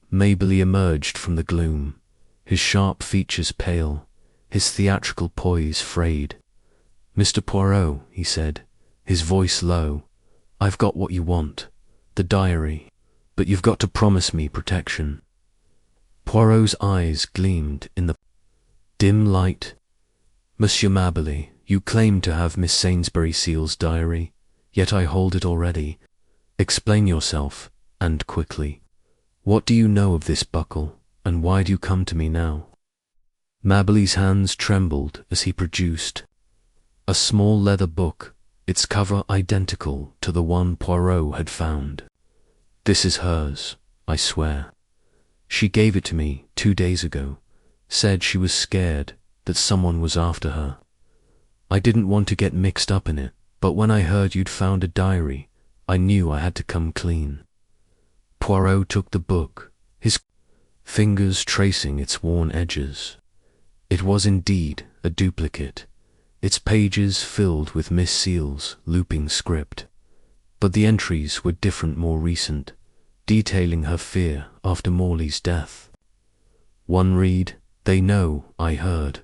Speaker 1: Mabley emerged from the gloom, his sharp features pale, his theatrical poise frayed. "Mr. Poirot," he said, his voice low, "I've got what you want, the diary, but you've got to promise me protection." Poirot's eyes gleamed in the dim light. "Monsieur Mabley, you claim to have Miss Sainsbury Seal's diary, yet I hold it already. Explain yourself, and quickly. What do you know of this buckle, and why do you come to me now?" Mabley's hands trembled as he produced a small leather book, its cover identical to the one Poirot had found. "This is hers, I swear. She gave it to me 2 days ago, said she was scared that someone was after her. I didn't want to get mixed up in it, but when I heard you'd found a diary, I knew I had to come clean." Poirot took the book, his fingers tracing its worn edges. It was indeed a duplicate, its pages filled with Miss Seal's looping script. But the entries were different, more recent, detailing her fear after Morley's death. One read, "They know, I heard.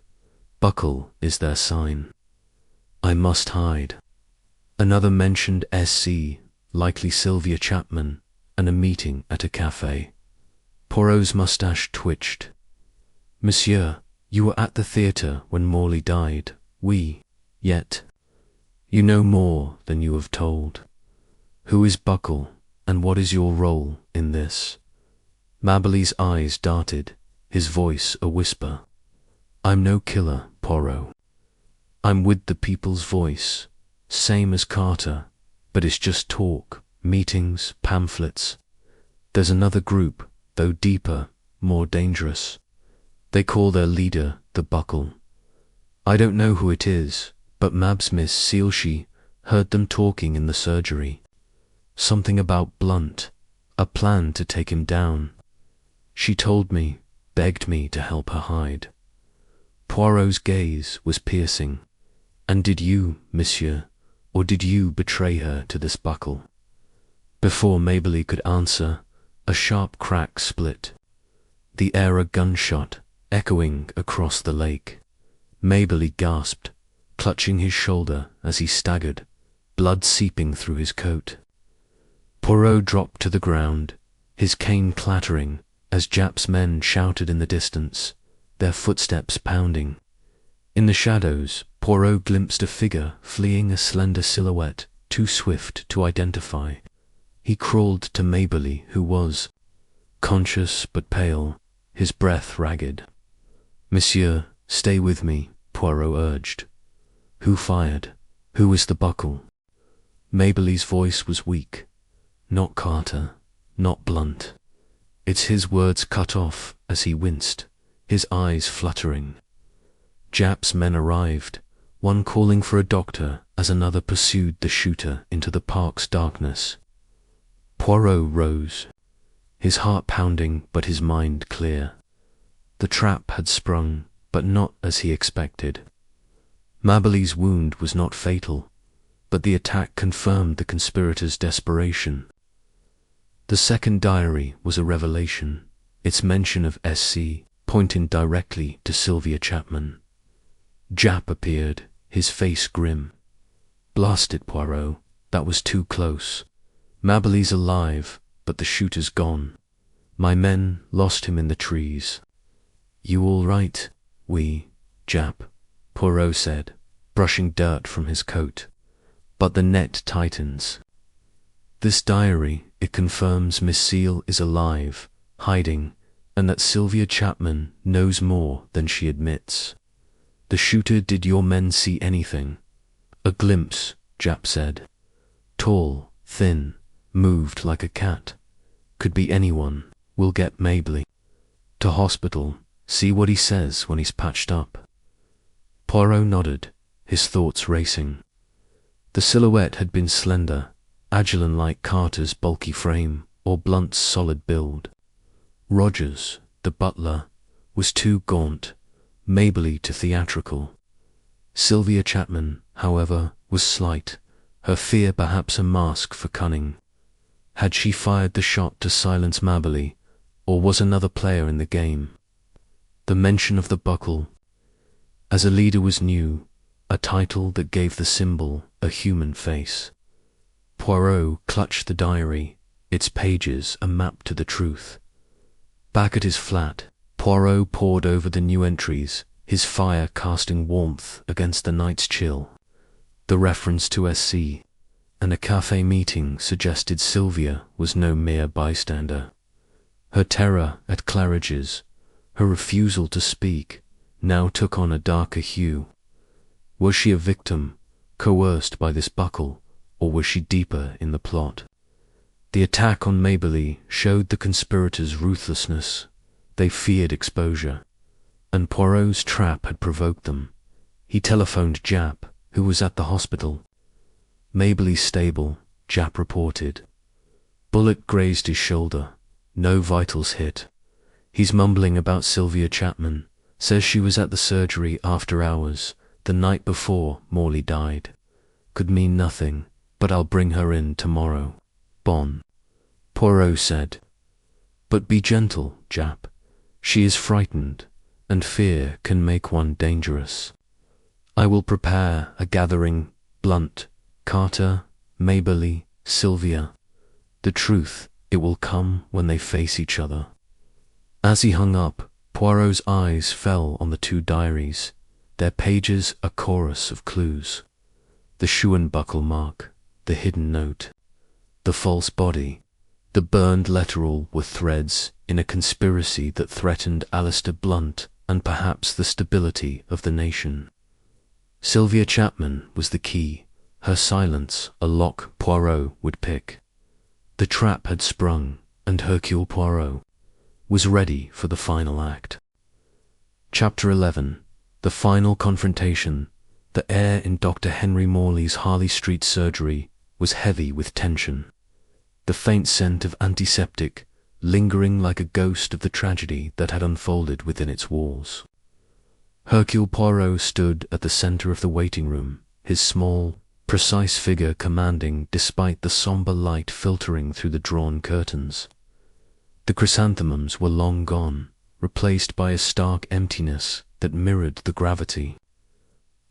Speaker 1: Buckle is their sign. I must hide." Another mentioned SC, likely Sylvia Chapman, and a meeting at a cafe. Poirot's mustache twitched. "Monsieur, you were at the theatre when Morley died. Yet you know more than you have told. Who is Buckle, and what is your role in this?" Mabley's eyes darted, his voice a whisper. "I'm no killer, Poirot. I'm with the people's voice, same as Carter, but it's just talk, meetings, pamphlets. There's another group, though deeper, more dangerous. They call their leader the Buckle. I don't know who it is, but Mab's Miss Seal, she heard them talking in the surgery. Something about Blunt, a plan to take him down. She told me, begged me to help her hide." Poirot's gaze was piercing. "And did you, monsieur, or did you betray her to this Buckle?" Before Mabley could answer, a sharp crack split. The air a gunshot, echoing across the lake. Mabley gasped, clutching his shoulder as he staggered, blood seeping through his coat. Poirot dropped to the ground, his cane clattering as Jap's men shouted in the distance, their footsteps pounding. In the shadows, Poirot glimpsed a figure fleeing, a slender silhouette, too swift to identify. He crawled to Mabley, who was conscious but pale, his breath ragged. "Monsieur, stay with me," Poirot urged. "Who fired? Who is the Buckle?" Mabley's voice was weak. "Not Carter, not Blunt." It's his words cut off as he winced, his eyes fluttering. Jap's men arrived, one calling for a doctor as another pursued the shooter into the park's darkness. Poirot rose, his heart pounding but his mind clear. The trap had sprung, but not as he expected. Mabley's wound was not fatal, but the attack confirmed the conspirators' desperation. The second diary was a revelation, its mention of SC pointing directly to Sylvia Chapman. Jap appeared, his face grim. "Blast it, Poirot, that was too close. Mabley's alive, but the shooter's gone. My men lost him in the trees." "You all right?" Jap," Poirot said, brushing dirt from his coat. "But the net tightens. This diary, it confirms Miss Seal is alive, hiding, and that Sylvia Chapman knows more than she admits. The shooter, did your men see anything? A glimpse, Jap said. Tall, thin, moved like a cat. Could be anyone. We'll get Mabley to hospital. See what he says when he's patched up. Poirot nodded, his thoughts racing. The silhouette had been slender, agile like Carter's bulky frame or Blunt's solid build. Rogers, the butler, was too gaunt, Mabley too theatrical. Sylvia Chapman, however, was slight, her fear perhaps a mask for cunning. Had she fired the shot to silence Mabley, or was another player in the game? The mention of the buckle, as a leader, was new, a title that gave the symbol a human face. Poirot clutched the diary, its pages a map to the truth. Back at his flat, Poirot pored over the new entries, his fire casting warmth against the night's chill. The reference to SC and a cafe meeting suggested Sylvia was no mere bystander. Her terror at Claridge's, her refusal to speak, now took on a darker hue. Was she a victim, coerced by this buckle, or was she deeper in the plot? The attack on Mabley showed the conspirators' ruthlessness. They feared exposure, and Poirot's trap had provoked them. He telephoned Jap, who was at the hospital. Mabley's stable, Jap reported. Bullet grazed his shoulder. No vitals hit. He's mumbling about Sylvia Chapman. Says she was at the surgery after hours, the night before Morley died. Could mean nothing, but I'll bring her in tomorrow. Bon. Poirot said. But be gentle, Jap. She is frightened, and fear can make one dangerous. I will prepare a gathering. Blunt, Carter, Mabley, Sylvia. The truth, it will come when they face each other. As he hung up, Poirot's eyes fell on the two diaries, their pages a chorus of clues. The shoe and buckle mark, the hidden note, the false body, the burned letteral were threads in a conspiracy that threatened Alistair Blunt and perhaps the stability of the nation. Sylvia Chapman was the key, her silence a lock Poirot would pick. The trap had sprung, and Hercule Poirot was ready for the final act. Chapter 11. The final confrontation. The air in Dr. Henry Morley's Harley Street surgery was heavy with tension. The faint scent of antiseptic lingering like a ghost of the tragedy that had unfolded within its walls. Hercule Poirot stood at the center of the waiting room, his small, precise figure commanding despite the somber light filtering through the drawn curtains. The chrysanthemums were long gone, replaced by a stark emptiness that mirrored the gravity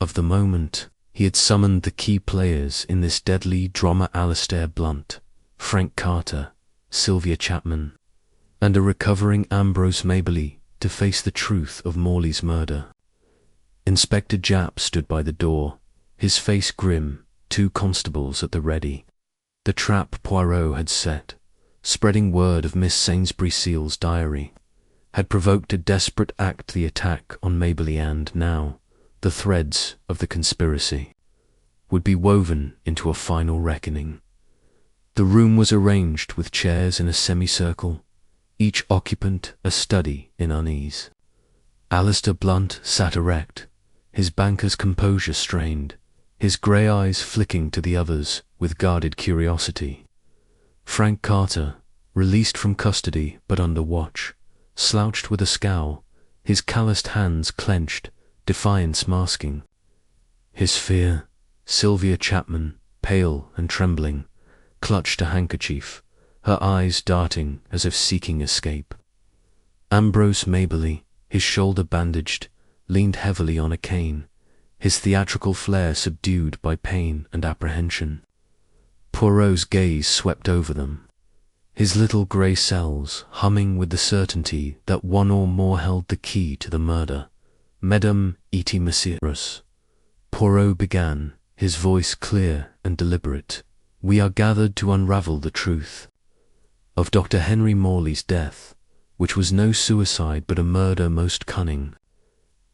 Speaker 1: of the moment. He had summoned the key players in this deadly drama: Alistair Blunt, Frank Carter, Sylvia Chapman, and a recovering Ambrose Mabley to face the truth of Morley's murder. Inspector Japp stood by the door, his face grim, two constables at the ready. The trap Poirot had set, spreading word of Miss Sainsbury Seal's diary, had provoked a desperate act: the attack on Mabley, and now the threads of the conspiracy would be woven into a final reckoning. The room was arranged with chairs in a semicircle, each occupant a study in unease. Alistair Blunt sat erect, his banker's composure strained, his grey eyes flicking to the others with guarded curiosity. Frank Carter, released from custody but under watch, slouched with a scowl, his calloused hands clenched, defiance masking his fear. Sylvia Chapman, pale and trembling, clutched a handkerchief, her eyes darting as if seeking escape. Ambrose Mabley, his shoulder bandaged, leaned heavily on a cane, his theatrical flair subdued by pain and apprehension. Poirot's gaze swept over them, his little grey cells humming with the certainty that one or more held the key to the murder. Mesdames et messieurs, Poirot began, his voice clear and deliberate. We are gathered to unravel the truth of Dr. Henry Morley's death, which was no suicide but a murder most cunning,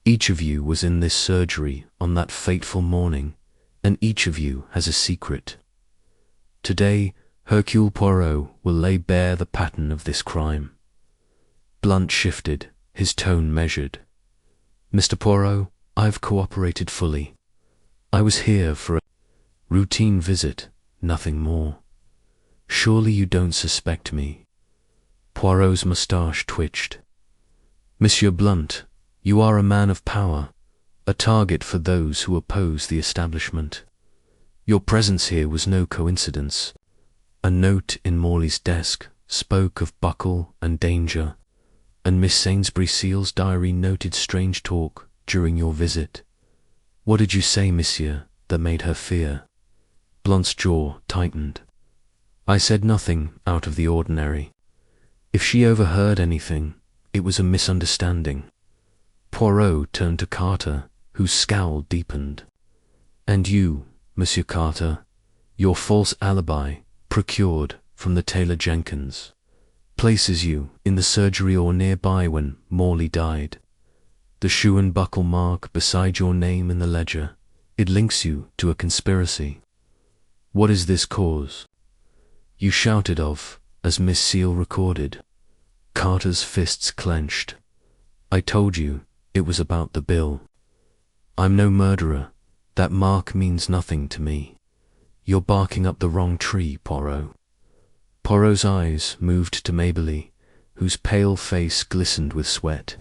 Speaker 1: Each of you was in this surgery on that fateful morning, and each of you has a secret. Today, Hercule Poirot will lay bare the pattern of this crime. Blunt shifted, his tone measured. Mr. Poirot, I've cooperated fully. I was here for a routine visit, nothing more. Surely you don't suspect me. Poirot's moustache twitched. Monsieur Blunt, you are a man of power, a target for those who oppose the establishment. Your presence here was no coincidence. A note in Morley's desk spoke of Buckle and danger, and Miss Sainsbury Seal's diary noted strange talk during your visit. What did you say, monsieur, that made her fear? Blunt's jaw tightened. I said nothing out of the ordinary. If she overheard anything, it was a misunderstanding. Poirot turned to Carter, whose scowl deepened. And you, Monsieur Carter, your false alibi, procured from the tailor Jenkins, places you in the surgery or nearby when Morley died. The shoe and buckle mark beside your name in the ledger, it links you to a conspiracy. What is this cause? You shouted of, as Miss Seal recorded. Carter's fists clenched. I told you it was about the bill. I'm no murderer. That mark means nothing to me. You're barking up the wrong tree, Poirot. Poirot's eyes moved to Maberly, whose pale face glistened with sweat.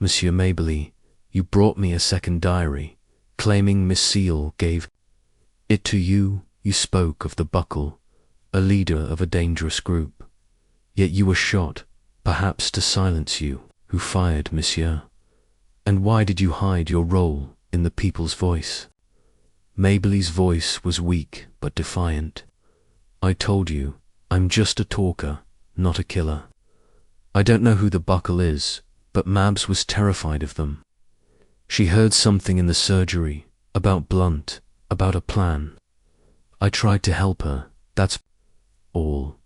Speaker 1: Monsieur Maberly, you brought me a second diary, claiming Miss Seal gave it to you. You spoke of the Buckle, a leader of a dangerous group. Yet you were shot, perhaps to silence you. Who fired, monsieur? And why did you hide your role in the People's Voice? Maberly's voice was weak but defiant. I told you, I'm just a talker, not a killer. I don't know who the Buckle is, but Mabs was terrified of them. She heard something in the surgery, about Blunt, about a plan. I tried to help her, that's all.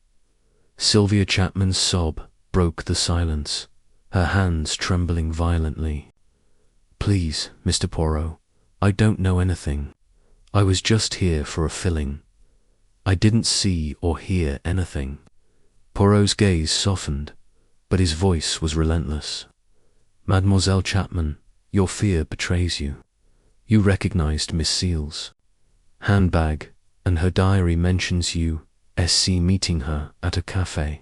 Speaker 1: Sylvia Chapman's sob broke the silence, her hands trembling violently. Please, Mr. Poirot, I don't know anything. I was just here for a filling. I didn't see or hear anything. Poirot's gaze softened, but his voice was relentless. Mademoiselle Chapman, your fear betrays you. You recognized Miss Seal's handbag, and her diary mentions you meeting her at a cafe.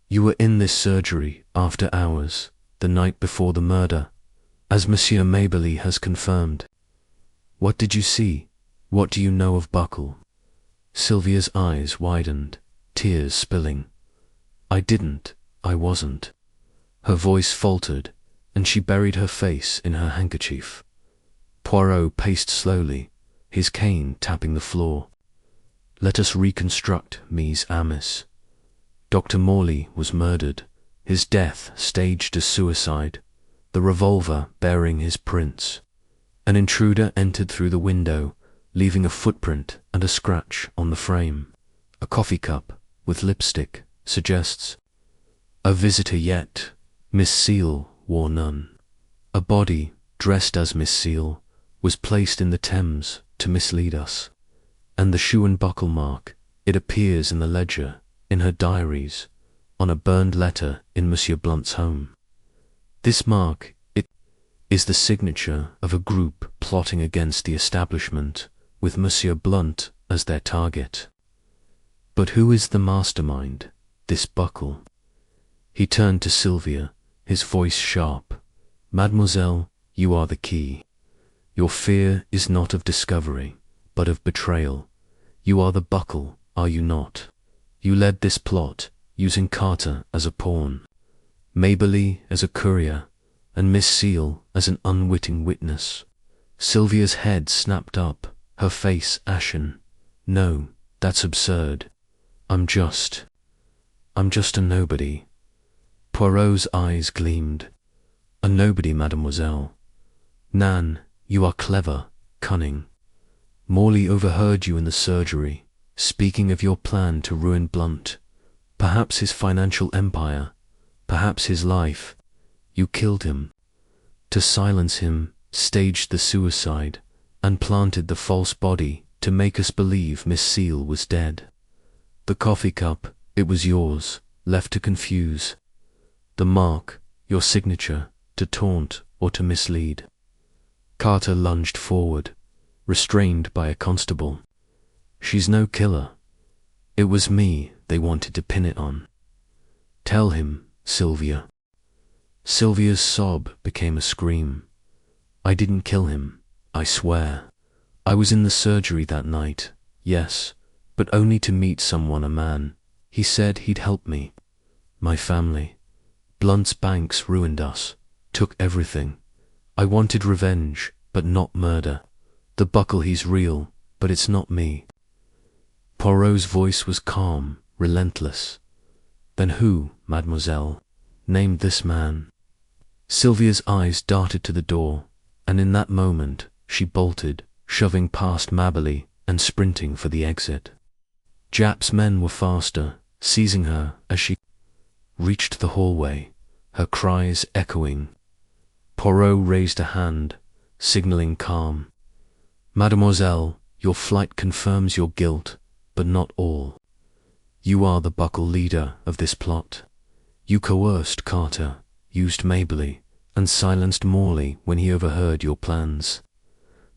Speaker 1: You were in this surgery after hours, the night before the murder, as Monsieur Maberly has confirmed. What did you see? What do you know of Buckle? Sylvia's eyes widened, tears spilling. I wasn't. Her voice faltered, and she buried her face in her handkerchief. Poirot paced slowly, his cane tapping the floor. Let us reconstruct Mies Amis. Dr. Morley was murdered, his death staged as suicide, the revolver bearing his prints. An intruder entered through the window, leaving a footprint and a scratch on the frame. A coffee cup with lipstick suggests a visitor, yet Miss Seal wore none. A body, dressed as Miss Seal, was placed in the Thames to mislead us. And the shoe and buckle mark, it appears in the ledger, in her diaries, on a burned letter in Monsieur Blunt's home. This mark, it is the signature of a group plotting against the establishment, with Monsieur Blunt as their target. But who is the mastermind, this Buckle? He turned to Sylvia, his voice sharp. Mademoiselle, you are the key. Your fear is not of discovery, but of betrayal. You are the Buckle, are you not? You led this plot, using Carter as a pawn, Maberly as a courier, and Miss Seal as an unwitting witness. Sylvia's head snapped up, her face ashen. No, that's absurd. I'm just a nobody. Poirot's eyes gleamed. A nobody, mademoiselle. Nan, you are clever, cunning. Morley overheard you in the surgery, speaking of your plan to ruin Blunt, perhaps his financial empire, perhaps his life. You killed him. to silence him, staged the suicide, and planted the false body to make us believe Miss Seal was dead. The coffee cup, it was yours, left to confuse. The mark, your signature, to taunt or to mislead. Carter lunged forward, restrained by a constable. She's no killer. It was me they wanted to pin it on. Tell him, Sylvia. Sylvia's sob became a scream. I didn't kill him, I swear. I was in the surgery that night, yes, but only to meet someone, a man. He said he'd help me. My family. Blunt's banks ruined us, took everything. I wanted revenge, but not murder. The buckle, he's real, but it's not me. Poirot's voice was calm, relentless. Then who, mademoiselle, named this man? Sylvia's eyes darted to the door, and in that moment she bolted, shoving past Mabberley and sprinting for the exit. Jap's men were faster, seizing her as she reached the hallway, her cries echoing. Poirot raised a hand, signaling calm. Mademoiselle, your flight confirms your guilt, but not all. You are the buckle leader of this plot. You coerced Carter, used Mabberley, and silenced Morley when he overheard your plans.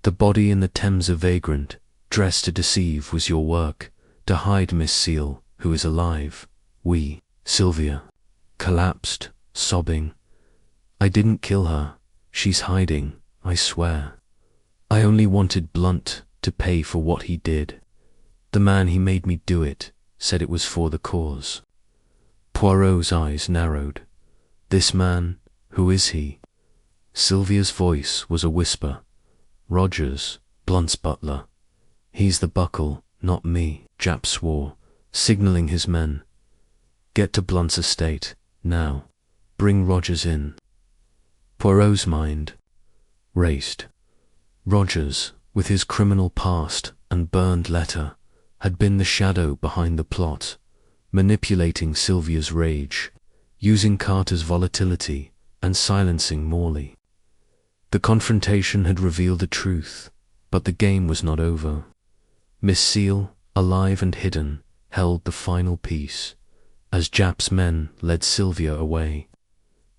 Speaker 1: The body in the Thames, a vagrant, dressed to deceive, was your work, to hide Miss Seal, who is alive. We, Sylvia, collapsed, sobbing. I didn't kill her. She's hiding, I swear. I only wanted Blunt to pay for what he did. The man he made me do it said it was for the cause. Poirot's eyes narrowed. This man, who is he? Sylvia's voice was a whisper. Rogers, Blunt's butler. He's the buckle, not me, Jap swore, signaling his men. Get to Blunt's estate, now. Bring Rogers in. Poirot's mind raced. Rogers, with his criminal past and burned letter, had been the shadow behind the plot, manipulating Sylvia's rage, using Carter's volatility, and silencing Morley. The confrontation had revealed the truth, but the game was not over. Miss Seal, alive and hidden, held the final piece, as Jap's men led Sylvia away.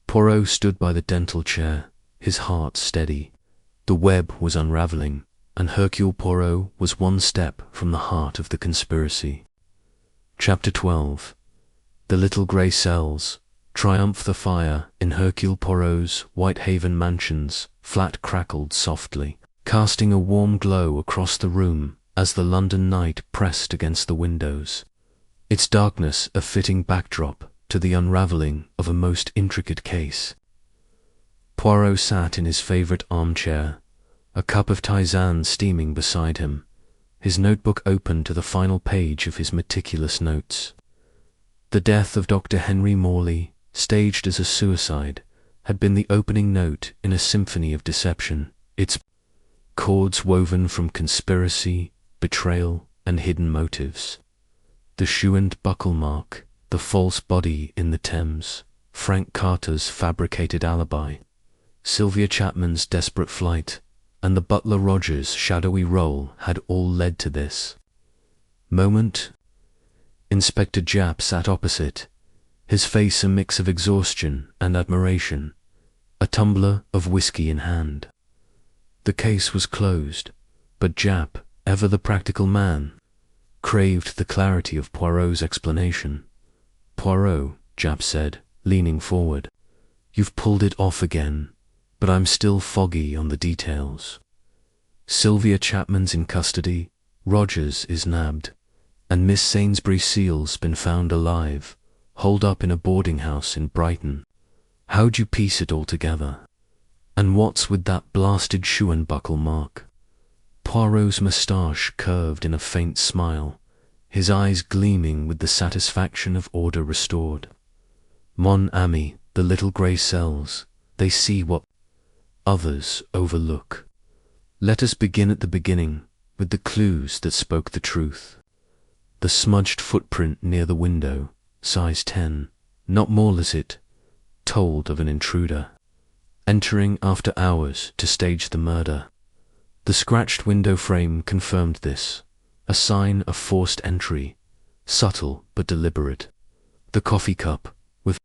Speaker 1: Poirot stood by the dental chair, his heart steady. The web was unraveling, and Hercule Poirot was one step from the heart of the conspiracy. Chapter 12. The Little Grey Cells. Triumph the fire in Hercule Poirot's Whitehaven mansion's flat crackled softly, casting a warm glow across the room as the London night pressed against the windows, its darkness a fitting backdrop to the unravelling of a most intricate case. Poirot sat in his favourite armchair, a cup of tisane steaming beside him, his notebook open to the final page of his meticulous notes. The death of Dr. Henry Morley, staged as a suicide, had been the opening note in a symphony of deception, its chords woven from conspiracy, betrayal, and hidden motives. The shoe and buckle mark, the false body in the Thames, Frank Carter's fabricated alibi, Sylvia Chapman's desperate flight, and the butler Rogers' shadowy role had all led to this moment. Inspector Japp sat opposite, his face a mix of exhaustion and admiration, a tumbler of whiskey in hand. The case was closed, but Japp, ever the practical man, craved the clarity of Poirot's explanation. Poirot, Japp said, leaning forward, you've pulled it off again, but I'm still foggy on the details. Sylvia Chapman's in custody, Rogers is nabbed, and Miss Sainsbury Seal's been found alive, holed up in a boarding house in Brighton. How'd you piece it all together? And what's with that blasted shoe and buckle mark? Poirot's moustache curved in a faint smile, his eyes gleaming with the satisfaction of order restored. Mon ami, the little grey cells, they see what others overlook. Let us begin at the beginning, with the clues that spoke the truth. The smudged footprint near the window, size 10, not Morley's it, told of an intruder. entering after hours to stage the murder. The scratched window frame confirmed this, a sign of forced entry, subtle but deliberate. The coffee cup, with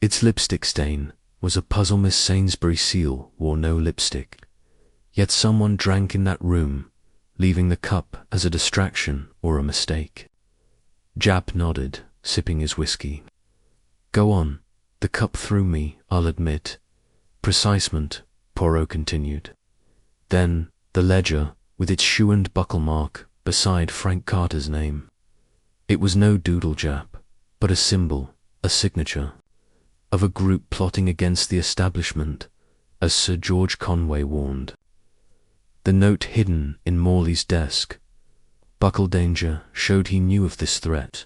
Speaker 1: its lipstick stain, was a puzzle. Miss Sainsbury's seal wore no lipstick. Yet someone drank in that room, leaving the cup as a distraction or a mistake. Jap nodded, sipping his whiskey. Go on. The cup threw me, I'll admit. Precisement, Poirot continued. Then, the ledger, with its shoe and buckle mark, beside Frank Carter's name. It was no doodle, Jap, but a symbol, a signature, of a group plotting against the establishment, as Sir George Conway warned. The note hidden in Morley's desk, buckle danger, showed he knew of this threat,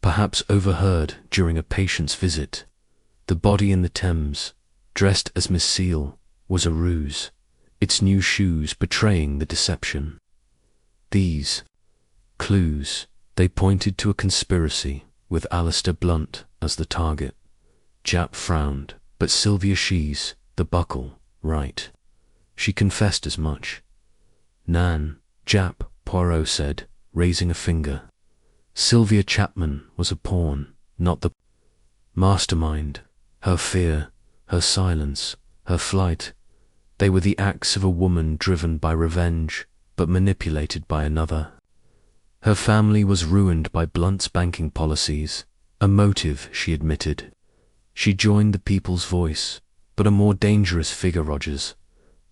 Speaker 1: perhaps overheard during a patient's visit. The body in the Thames, dressed as Miss Seal, was a ruse, its new shoes betraying the deception. These clues, they pointed to a conspiracy, with Alistair Blunt as the target. Jap frowned, but Sylvia Shees, the buckle, right. She confessed as much. Nan, Jap, Poirot said, raising a finger. Sylvia Chapman was a pawn, not the mastermind. Her fear, her silence, her flight, they were the acts of a woman driven by revenge, but manipulated by another. Her family was ruined by Blunt's banking policies, a motive she admitted. She joined the People's Voice, but a more dangerous figure, Rogers.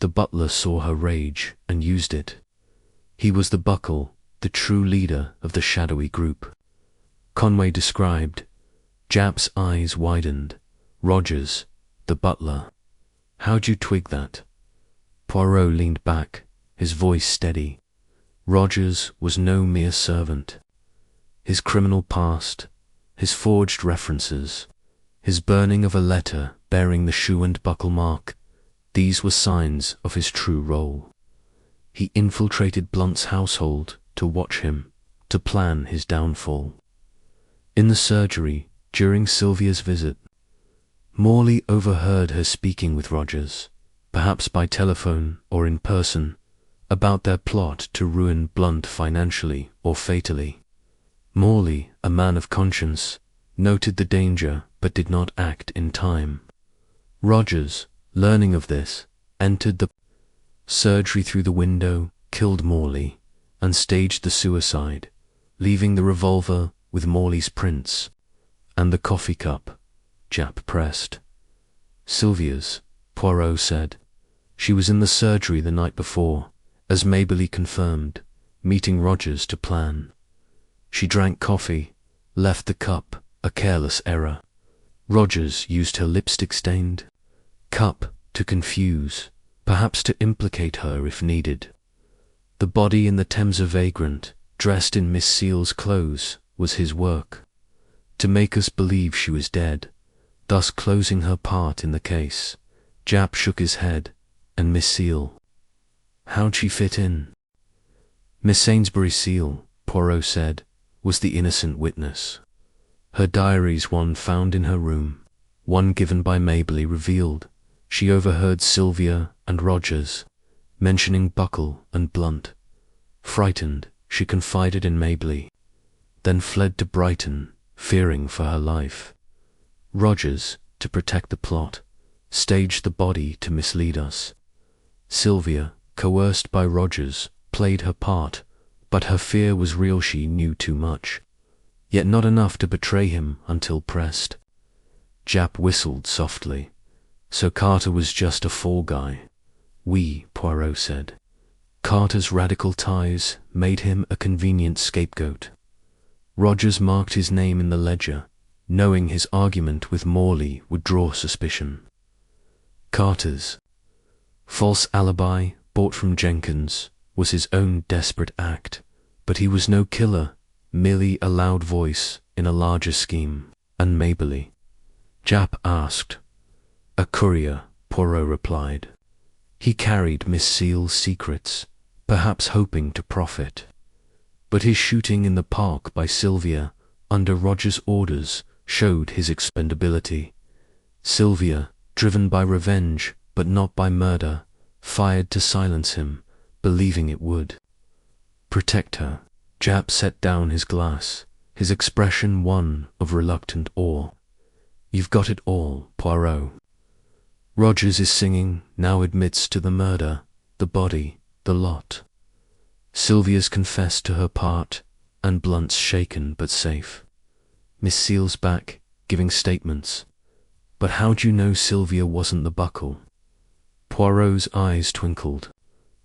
Speaker 1: The butler saw her rage and used it. He was the buckle, the true leader of the shadowy group. Conway described. Jap's eyes widened. Rogers, the butler. How'd you twig that? Poirot leaned back, his voice steady. Rogers was no mere servant. His criminal past, his forged references, his burning of a letter bearing the shoe and buckle mark, these were signs of his true role. He infiltrated Blunt's household to watch him, to plan his downfall. In the surgery, during Sylvia's visit, Morley overheard her speaking with Rogers, perhaps by telephone or in person, about their plot to ruin Blunt financially or fatally. Morley, a man of conscience, noted the danger but did not act in time. Rogers, learning of this, entered the surgery through the window, killed Morley, and staged the suicide, leaving the revolver with Morley's prints, and the coffee cup, Jap pressed. Sylvia's, Poirot said. She was in the surgery the night before, as Mabley confirmed, meeting Rogers to plan. She drank coffee, left the cup, a careless error. Rogers used her lipstick-stained cup to confuse, perhaps to implicate her if needed. The body in the Thames, a vagrant, dressed in Miss Seal's clothes, was his work. To make us believe she was dead, thus closing her part in the case. Jap shook his head, and Miss Seal. How'd she fit in? Miss Sainsbury's seal, Poirot said, was the innocent witness. Her diaries, one found in her room, one given by Mabley, revealed she overheard Sylvia and Rogers mentioning Buckle and Blunt. Frightened, she confided in Mabley, then fled to Brighton, fearing for her life. Rogers, to protect the plot, staged the body to mislead us. Sylvia, coerced by Rogers, played her part, but her fear was real. She knew too much, yet not enough to betray him until pressed. Jap whistled softly. So Carter was just a fall guy. We, Poirot said. Carter's radical ties made him a convenient scapegoat. Rogers marked his name in the ledger, knowing his argument with Morley would draw suspicion. Carter's false alibi, bought from Jenkins, was his own desperate act, but he was no killer, merely a loud voice in a larger scheme. And Mabley? Jap asked. A courier, Poirot replied. He carried Miss Seal's secrets, perhaps hoping to profit. But his shooting in the park by Sylvia, under Rogers' orders, showed his expendability. Sylvia, driven by revenge, but not by murder, fired to silence him, believing it would protect her. Japp set down his glass, his expression one of reluctant awe. You've got it all, Poirot. Rogers is singing, now admits to the murder, the body, the lot. Sylvia's confessed to her part, and Blunt's shaken but safe. Miss Seal's back, giving statements. But how'd you know Sylvia wasn't the buckle? Poirot's eyes twinkled.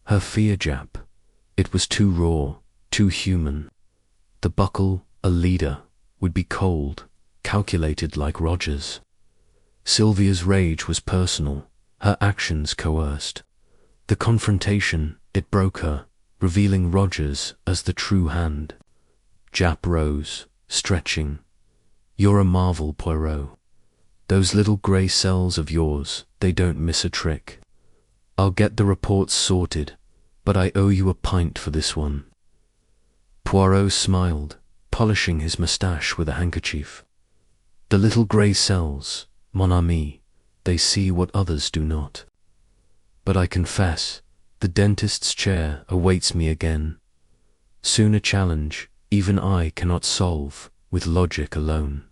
Speaker 1: Her fear, Japp. It was too raw, too human. The buckle, a leader, would be cold, calculated like Rogers. Sylvia's rage was personal, her actions coerced. The confrontation, it broke her, revealing Rogers as the true hand. Japp rose, stretching. You're a marvel, Poirot. Those little grey cells of yours, they don't miss a trick. I'll get the reports sorted, but I owe you a pint for this one. Poirot smiled, polishing his moustache with a handkerchief. The little grey cells, mon ami, they see what others do not. But I confess, the dentist's chair awaits me again. Soon a challenge, even I cannot solve with logic alone.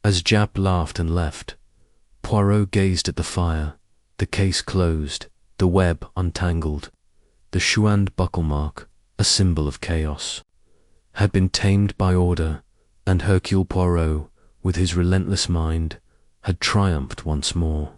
Speaker 1: As Japp laughed and left, Poirot gazed at the fire, the case closed, the web untangled. The Chouand buckle mark, a symbol of chaos, had been tamed by order, and Hercule Poirot, with his relentless mind, had triumphed once more.